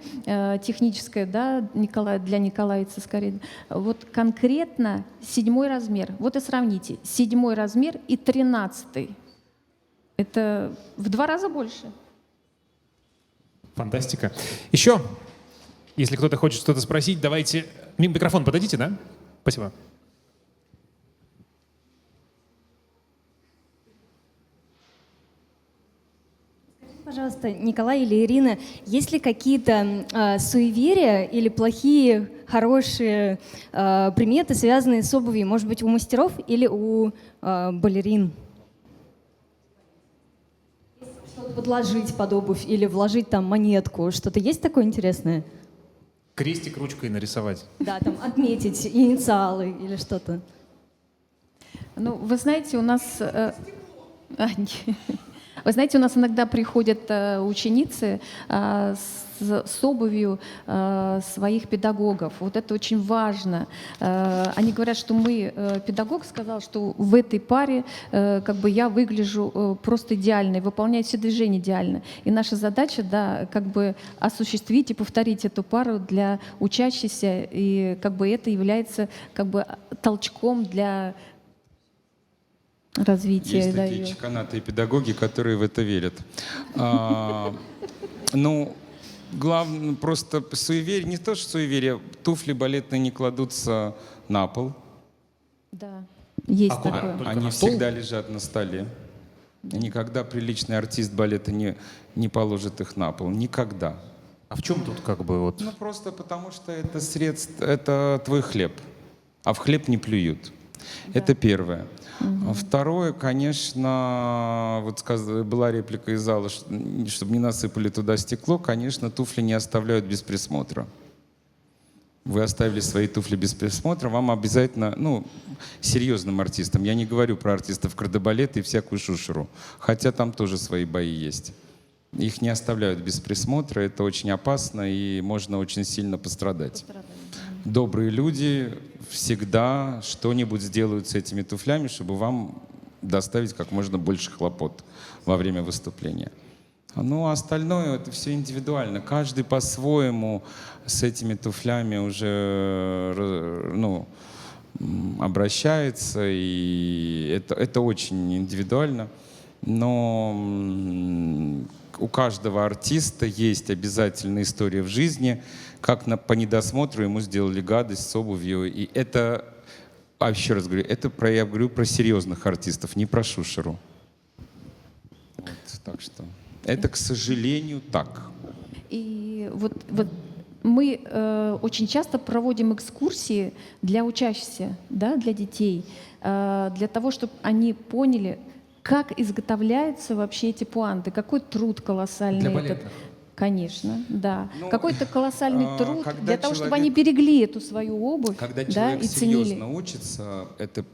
техническое, да, для николаевца скорее. Вот конкретно 7 размер. Вот и сравните. 7 размер и 13. Это в 2 раза больше. Фантастика. Еще, если кто-то хочет что-то спросить, давайте... Микрофон подадите, да? Спасибо. Пожалуйста, Николай или Ирина, есть ли какие-то суеверия или плохие, хорошие приметы, связанные с обувью? Может быть, у мастеров или у балерин? Что-то подложить под обувь или вложить там монетку? Что-то есть такое интересное? Крестик ручкой нарисовать. Да, там отметить инициалы или что-то. Ну, вы знаете, у нас... Вы знаете, у нас иногда приходят ученицы с обувью своих педагогов. Вот это очень важно. Они говорят, что педагог сказал, что в этой паре как бы я выгляжу просто идеально, и выполняю все движения идеально. И наша задача, да, как бы осуществить и повторить эту пару для учащихся, и как бы это является как бы толчком для развития Есть такие дает. чеканатые педагоги, которые в это верят. Ну, главное, просто суеверие, не то, что суеверие, туфли балетные не кладутся на пол, Да, есть куда? такое. Только они на стол? всегда лежат на столе. И никогда приличный артист балета не положит их на пол. Никогда. А в чем тут как бы вот... Ну, просто потому что это средство, это твой хлеб. А в хлеб не плюют. Это первое. А второе, конечно, вот была реплика из зала, чтобы не насыпали туда стекло, конечно, туфли не оставляют без присмотра. Вы оставили свои туфли без присмотра, вам обязательно, ну, серьезным артистам, я не говорю про артистов кардебалета и всякую шушеру, хотя там тоже свои бои есть. Их не оставляют без присмотра, это очень опасно и можно очень сильно пострадать. Добрые люди всегда что-нибудь сделают с этими туфлями, чтобы вам доставить как можно больше хлопот во время выступления. Ну, а остальное это все индивидуально. Каждый по-своему с этими туфлями уже, ну, обращается, и это очень индивидуально. Но у каждого артиста есть обязательная история в жизни, как по недосмотру ему сделали гадость с обувью. И это, еще раз говорю, я говорю про серьезных артистов, не про шушеру. Вот, так что это, к сожалению, так. И вот мы очень часто проводим экскурсии для учащихся, да, для детей, для того, чтобы они поняли, как изготовляются вообще эти пуанты, какой труд колоссальный. Для этот. балетных? Конечно, да. Ну, Какой-то колоссальный труд когда для того, чтобы человек- они берегли эту свою обувь, Когда да, человек и ценили. серьезно учится,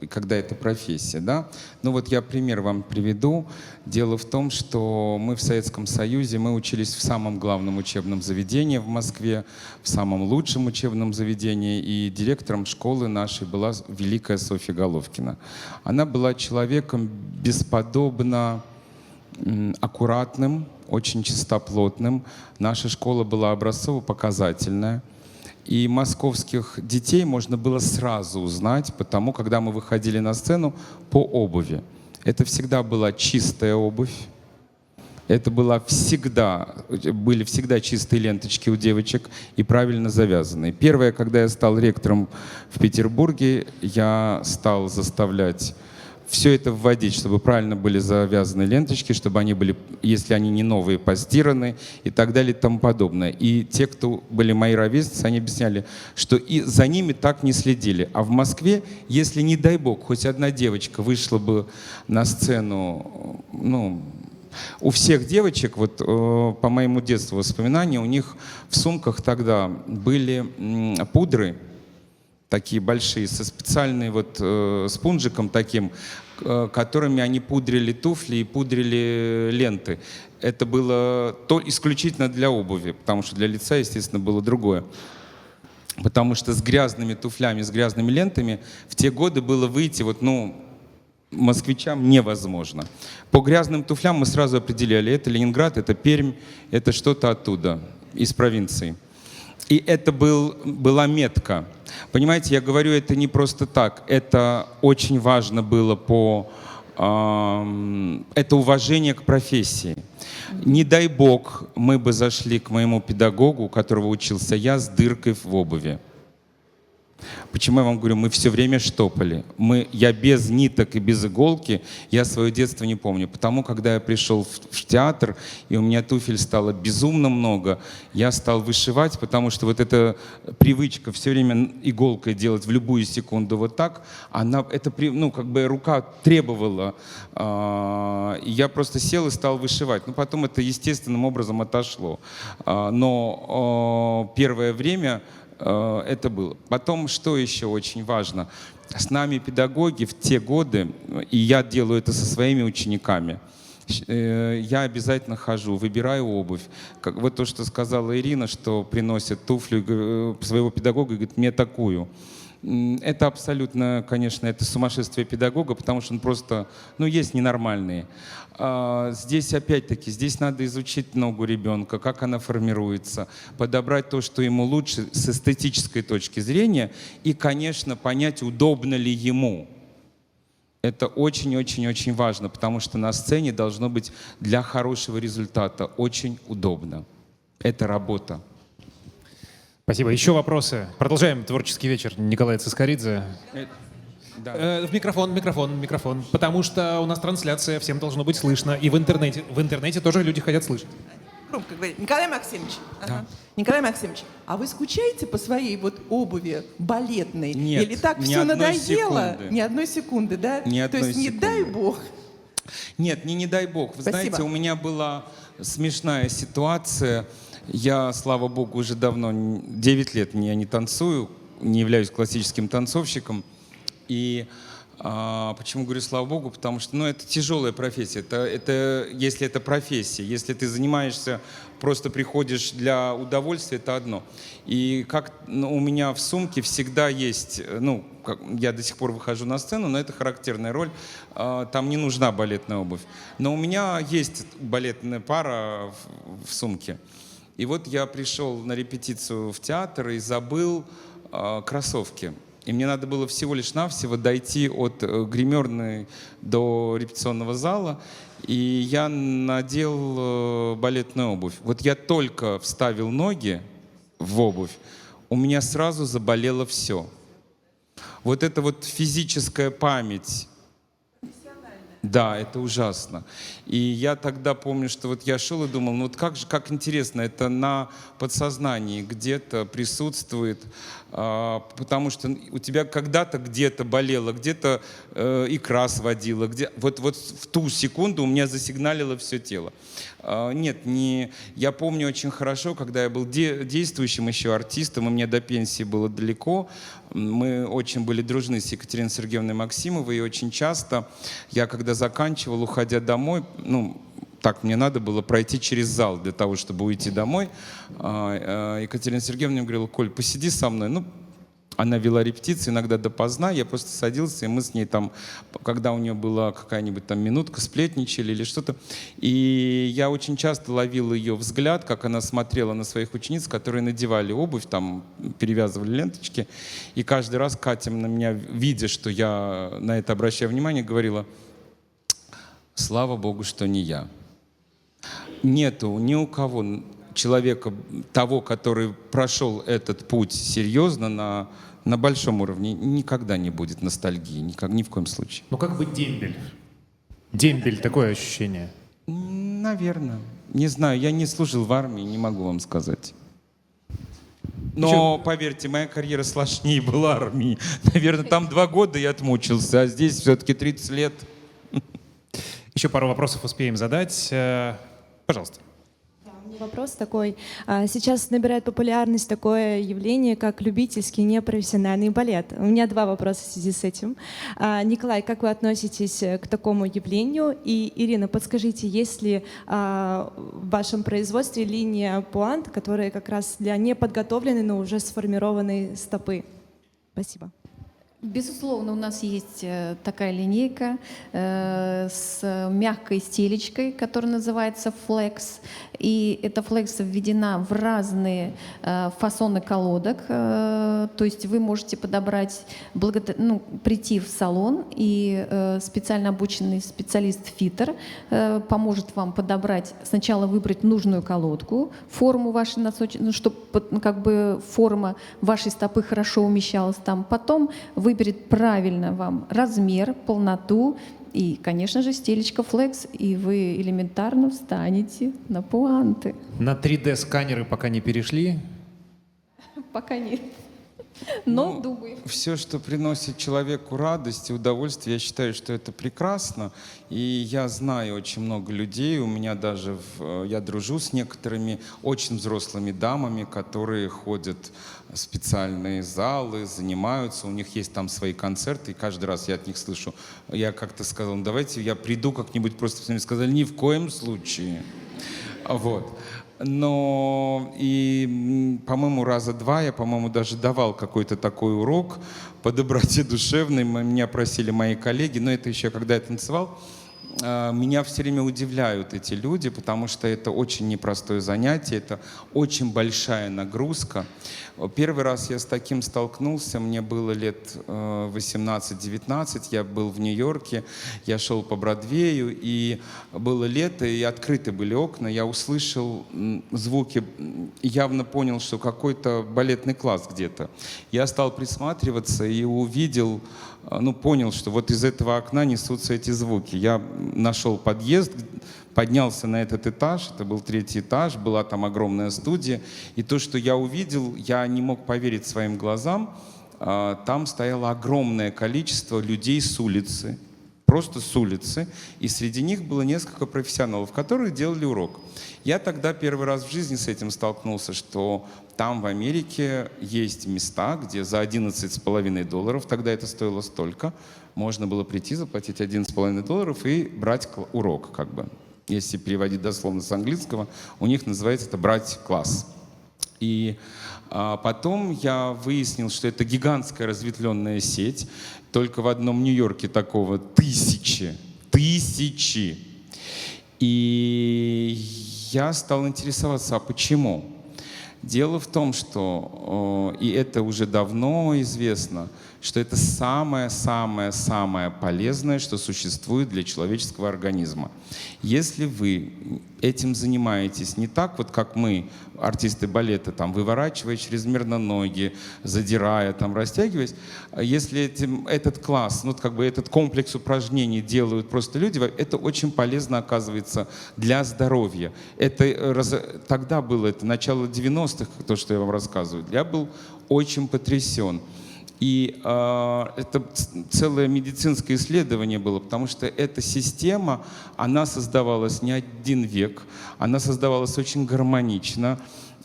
когда это профессия, да. Ну вот я пример вам приведу. Дело в том, что мы в Советском Союзе, мы учились в самом главном учебном заведении в Москве, в самом лучшем учебном заведении, и директором школы нашей была великая Софья Головкина. Она была человеком бесподобно аккуратным, очень чистоплотным. Наша школа была образцово-показательная. И московских детей можно было сразу узнать, потому когда мы выходили на сцену, по обуви. Это всегда была чистая обувь. Это были всегда чистые ленточки у девочек и правильно завязанные. Первое, когда я стал ректором в Петербурге, я стал заставлять все это вводить, чтобы правильно были завязаны ленточки, чтобы они были, если они не новые, постираны и так далее и тому подобное. И те, кто были мои ровесницы, они объясняли, что и за ними так не следили. А в Москве, если, не дай бог, хоть одна девочка вышла бы на сцену, ну, у всех девочек, вот по моему детству воспоминания, у них в сумках тогда были пудры, такие большие, со специальной вот спунжиком таким, которыми они пудрили туфли и пудрили ленты. Это было исключительно для обуви, потому что для лица, естественно, было другое. Потому что с грязными туфлями, с грязными лентами в те годы было выйти, вот, ну, москвичам невозможно. По грязным туфлям мы сразу определяли, это Ленинград, это Пермь, это что-то оттуда, из провинции. И это была метка. Понимаете, я говорю это не просто так. Это очень важно было это уважение к профессии. Не дай бог, мы бы зашли к моему педагогу, у которого учился я, с дыркой в обуви. Почему я вам говорю, мы все время штопали. Я без ниток и без иголки, я свое детство не помню. Потому, когда я пришел в театр, и у меня туфель стало безумно много, я стал вышивать, потому что вот эта привычка все время иголкой делать в любую секунду вот так, ну, как бы рука требовала. И я просто сел и стал вышивать. Ну, потом это естественным образом отошло. Но первое время это было. Потом, что еще очень важно, с нами педагоги в те годы, и я делаю это со своими учениками, я обязательно хожу, выбираю обувь. Вот то, что сказала Ирина, что приносит туфлю своего педагога и говорит, мне такую. Это абсолютно, конечно, это сумасшествие педагога, потому что он просто, ну, есть ненормальные. Здесь, опять-таки, здесь надо изучить ногу ребенка, как она формируется, подобрать то, что ему лучше с эстетической точки зрения, и, конечно, понять, удобно ли ему. Это очень-очень-очень важно, потому что на сцене должно быть для хорошего результата очень удобно. Это работа. Спасибо. Еще вопросы? Продолжаем творческий вечер Николая Цискоридзе. Да. В микрофон. Потому что у нас трансляция, всем должно быть слышно. И в интернете тоже люди хотят слышать. Громко говорит. Николай Максимович. Ага. Николай Максимович, а вы скучаете по своей вот обуви балетной? Нет, Или так ни все одной надоело? секунды. Ни одной секунды, да? Ни То одной есть не секунды. дай бог. Нет, не дай бог. Вы Спасибо. знаете, у меня была смешная ситуация. Я, слава богу, уже давно, 9 лет я не танцую, не являюсь классическим танцовщиком. И почему говорю слава богу? Потому что это тяжелая профессия. Если это профессия, если ты занимаешься, просто приходишь для удовольствия, это одно. И у меня в сумке всегда есть, я до сих пор выхожу на сцену, но это характерная роль, там не нужна балетная обувь. Но у меня есть балетная пара в сумке. И вот я пришел на репетицию в театр и забыл кроссовки. И мне надо было всего лишь навсего дойти от гримерной до репетиционного зала, и я надел балетную обувь. Вот я только вставил ноги в обувь, у меня сразу заболело все. Вот эта вот физическая память. Да, это ужасно. И я тогда помню, что вот я шел и думал, как интересно, это на подсознании где-то присутствует, потому что у тебя когда-то где-то болело, где-то икра сводила, вот в ту секунду у меня засигналило все тело. Я помню очень хорошо, когда я был действующим еще артистом, и мне до пенсии было далеко, мы очень были дружны с Екатериной Сергеевной Максимовой, и очень часто я, когда заканчивал, уходя домой, так мне надо было пройти через зал для того, чтобы уйти домой. Екатерина Сергеевна мне говорила: Коль, посиди со мной. Она вела репетиции иногда допоздна, я просто садился, и мы с ней там, когда у нее была какая-нибудь там минутка, сплетничали или что-то. И я очень часто ловил ее взгляд, как она смотрела на своих учениц, которые надевали обувь, там перевязывали ленточки. И каждый раз Катя на меня, видя, что я на это обращаю внимание, говорила: слава Богу, что не я. Нету ни у кого человека, того, который прошел этот путь серьезно, на большом уровне, никогда не будет ностальгии, ни в коем случае. Как бы дембель? Дембель, такое ощущение. Наверное. Не знаю, я не служил в армии, не могу вам сказать. Но, поверьте, моя карьера сложнее была армии. Наверное, там 2 года я отмучился, а здесь все-таки 30 лет. Еще пару вопросов успеем задать. Пожалуйста. Вопрос такой. Сейчас набирает популярность такое явление, как любительский непрофессиональный балет. У меня 2 вопроса в связи с этим. Николай, как вы относитесь к такому явлению? И, Ирина, подскажите, есть ли в вашем производстве линия пуант, которая как раз для неподготовленной, но уже сформированной стопы? Спасибо. Безусловно, у нас есть такая линейка с мягкой стелечкой, которая называется Flex. И эта Flex введена в разные фасоны колодок. То есть вы можете подобрать, прийти в салон, и специально обученный специалист-фитер поможет вам подобрать, сначала выбрать нужную колодку, форму вашей носочки, чтобы форма вашей стопы хорошо умещалась там. Потом выберет правильно вам размер, полноту и, конечно же, стелечка Flex, и вы элементарно встанете на пуанты. На 3D-сканеры пока не перешли? Пока нет. Но думаю. Все, что приносит человеку радость и удовольствие, я считаю, что это прекрасно. И я знаю очень много людей, у меня даже, я дружу с некоторыми очень взрослыми дамами, которые ходят в специальные залы, занимаются, у них есть там свои концерты, и каждый раз я от них слышу, я как-то сказал: давайте я приду как-нибудь, просто мне сказали: ни в коем случае. Вот. Но и, по-моему, раза 2 я, по-моему, даже давал какой-то такой урок по доброте душевной. Меня просили мои коллеги, но это еще когда я танцевал. меня все время удивляют эти люди, потому что это очень непростое занятие, это очень большая нагрузка. Первый раз я с таким столкнулся, мне было лет 18-19, я был в Нью-Йорке, я шел по Бродвею, и было лето, и открыты были окна, я услышал звуки, явно понял, что какой-то балетный класс где-то. Я стал присматриваться и увидел, понял, что вот из этого окна несутся эти звуки. Я нашел подъезд, поднялся на этот этаж, это был 3-й этаж, была там огромная студия, и то, что я увидел, я не мог поверить своим глазам. Там стояло огромное количество людей с улицы, просто с улицы, и среди них было несколько профессионалов, которые делали урок. Я тогда первый раз в жизни с этим столкнулся, что там в Америке есть места, где за $11,5, тогда это стоило столько, можно было прийти, заплатить $11,5 и брать урок, как бы. Если переводить дословно с английского, у них называется это «брать класс». И потом я выяснил, что это гигантская разветвленная сеть. Только в одном Нью-Йорке такого тысячи. И я стал интересоваться, а почему? Дело в том, что, и это уже давно известно, что это самое-самое-самое полезное, что существует для человеческого организма. Если вы этим занимаетесь не так, вот как мы, артисты балета, там, выворачивая чрезмерно ноги, задирая, там, растягиваясь, если этот класс, этот комплекс упражнений делают просто люди, это очень полезно оказывается для здоровья. Тогда было это начало 90-х, то, что я вам рассказываю. Я был очень потрясен. И это целое медицинское исследование было, потому что эта система, она создавалась не один век, она создавалась очень гармонично.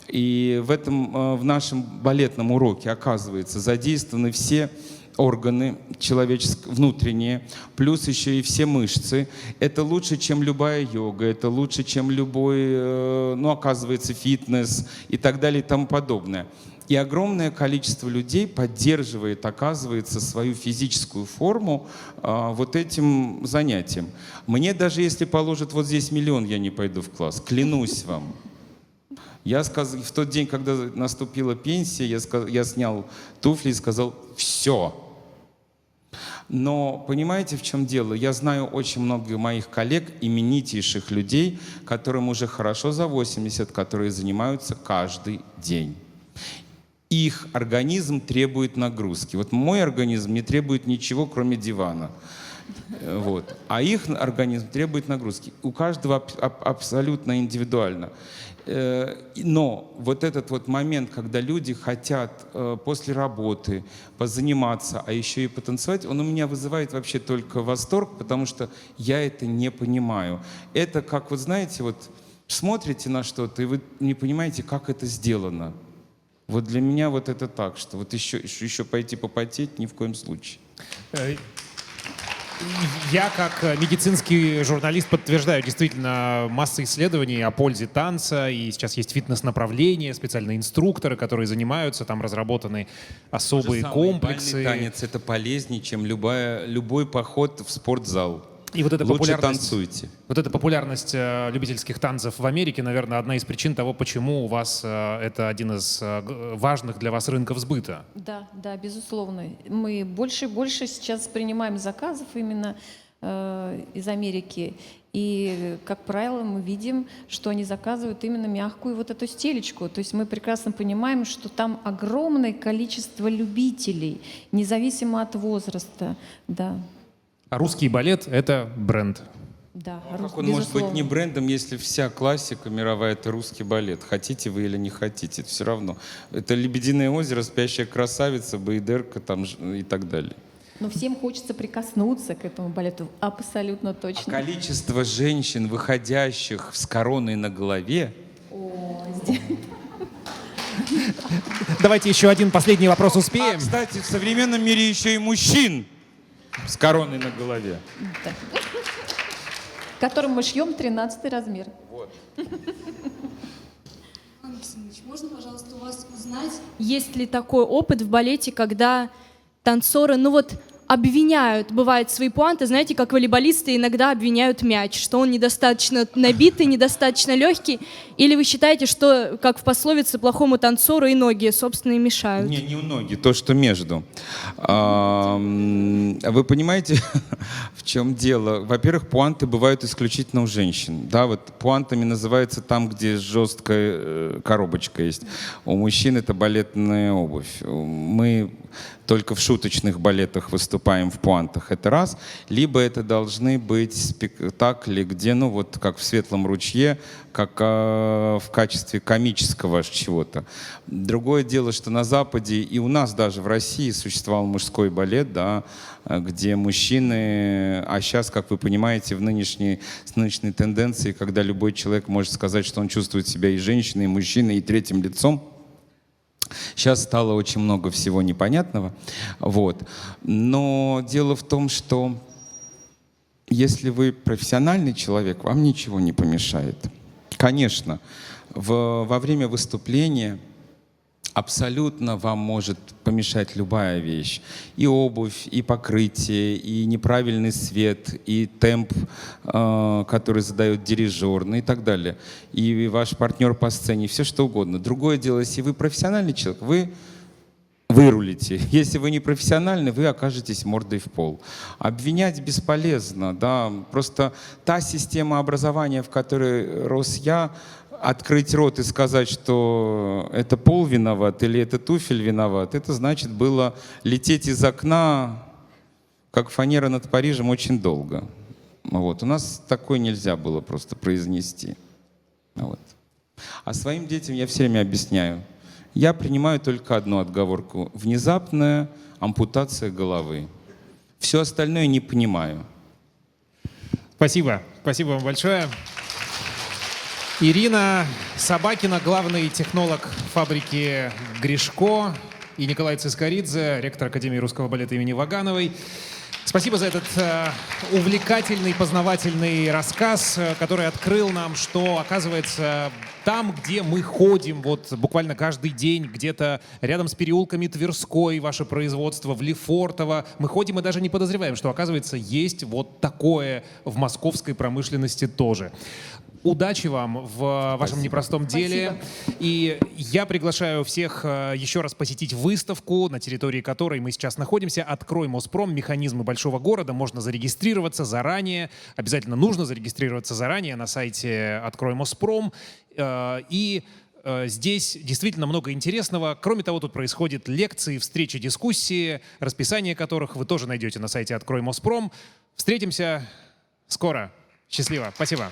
И в нашем балетном уроке, оказывается, задействованы все органы человеческие, внутренние, плюс еще и все мышцы. Это лучше, чем любая йога, это лучше, чем любой, оказывается, фитнес и так далее и тому подобное. И огромное количество людей поддерживает, оказывается, свою физическую форму вот этим занятием. Мне даже если положат вот здесь 1 000 000, я не пойду в класс, клянусь вам. Я сказал, в тот день, когда наступила пенсия, я снял туфли и сказал «все». Но понимаете, в чем дело? Я знаю очень много моих коллег, именитейших людей, которым уже хорошо за 80, которые занимаются каждый день. Их организм требует нагрузки. Вот мой организм не требует ничего, кроме дивана. Вот. А их организм требует нагрузки. У каждого абсолютно индивидуально. Но вот этот вот момент, когда люди хотят после работы позаниматься, а еще и потанцевать, он у меня вызывает вообще только восторг, потому что я это не понимаю. Это как, вот знаете, вот смотрите на что-то, и вы не понимаете, как это сделано. Вот для меня вот это так, что вот еще пойти попотеть ни в коем случае. Я, как медицинский журналист, подтверждаю, действительно, масса исследований о пользе танца, и сейчас есть фитнес-направления, специальные инструкторы, которые занимаются, там разработаны особые комплексы. Бальный танец — это полезнее, чем любой поход в спортзал. И вот эта Лучше танцуйте. Вот эта популярность любительских танцев в Америке, наверное, одна из причин того, почему у вас это один из важных для вас рынков сбыта. Да, да, безусловно. Мы больше и больше сейчас принимаем заказов именно из Америки. И, как правило, мы видим, что они заказывают именно мягкую вот эту стелечку. То есть мы прекрасно понимаем, что там огромное количество любителей, независимо от возраста. Да. А русский балет — это бренд. Да, как он может быть не брендом, если вся классика мировая — это русский балет? Хотите вы или не хотите, это все равно. Это «Лебединое озеро», «Спящая красавица», «Баядерка» там, и так далее. Но всем хочется прикоснуться к этому балету, абсолютно точно. А количество женщин, выходящих с короной на голове... Давайте еще один последний вопрос успеем. Кстати, в современном мире еще и мужчин с короной на голове. Да. Которым мы шьем 13 размер. Вот. Можно, пожалуйста, у вас узнать, есть ли такой опыт в балете, когда танцоры, обвиняют, бывает, свои пуанты, знаете, как волейболисты иногда обвиняют мяч, что он недостаточно набитый, недостаточно легкий, или вы считаете, что, как в пословице, плохому танцору и ноги, собственно, и мешают? Не у ноги, то, что между. Вы понимаете, в чем дело? Во-первых, пуанты бывают исключительно у женщин. Да, вот пуантами называется там, где жесткая коробочка есть. У мужчин это балетная обувь. Мы только в шуточных балетах выступаем в пуантах, это раз. Либо это должны быть спектакли, где, ну вот как в «Светлом ручье», как в качестве комического чего-то. Другое дело, что на Западе и у нас даже в России существовал мужской балет, да, где мужчины, а сейчас, как вы понимаете, с нынешней тенденцией, когда любой человек может сказать, что он чувствует себя и женщиной, и мужчиной, и третьим лицом, сейчас стало очень много всего непонятного. Вот. Но дело в том, что если вы профессиональный человек, вам ничего не помешает. Конечно, во время выступления абсолютно вам может помешать любая вещь. И обувь, и покрытие, и неправильный свет, и темп, который задает дирижер, ну и так далее. И ваш партнер по сцене, все что угодно. Другое дело, если вы профессиональный человек, вы вырулите. Если вы не профессиональный, вы окажетесь мордой в пол. Обвинять бесполезно, да. Просто та система образования, в которой рос я, открыть рот и сказать, что это пол виноват или это туфель виноват, это значит было лететь из окна, как фанера над Парижем, очень долго. Вот. У нас такое нельзя было просто произнести. Вот. А своим детям я все время объясняю. Я принимаю только одну отговорку. Внезапная ампутация головы. Все остальное не понимаю. Спасибо. Спасибо вам большое. Ирина Собакина, главный технолог фабрики «Гришко», и Николай Цискоридзе, ректор Академии русского балета имени Вагановой. Спасибо за этот увлекательный, познавательный рассказ, который открыл нам, что, оказывается, там, где мы ходим, вот буквально каждый день, где-то рядом с переулками Тверской, ваше производство, в Лефортово, мы ходим и даже не подозреваем, что, оказывается, есть вот такое в московской промышленности тоже. Удачи вам в вашем непростом деле. Спасибо. И я приглашаю всех еще раз посетить выставку, на территории которой мы сейчас находимся. «Открой Моспром. Механизмы большого города». Можно зарегистрироваться заранее. Обязательно нужно зарегистрироваться заранее на сайте «Открой Моспром». И здесь действительно много интересного. Кроме того, тут происходят лекции, встречи, дискуссии, расписание которых вы тоже найдете на сайте «Открой Моспром». Встретимся скоро. Счастливо. Спасибо.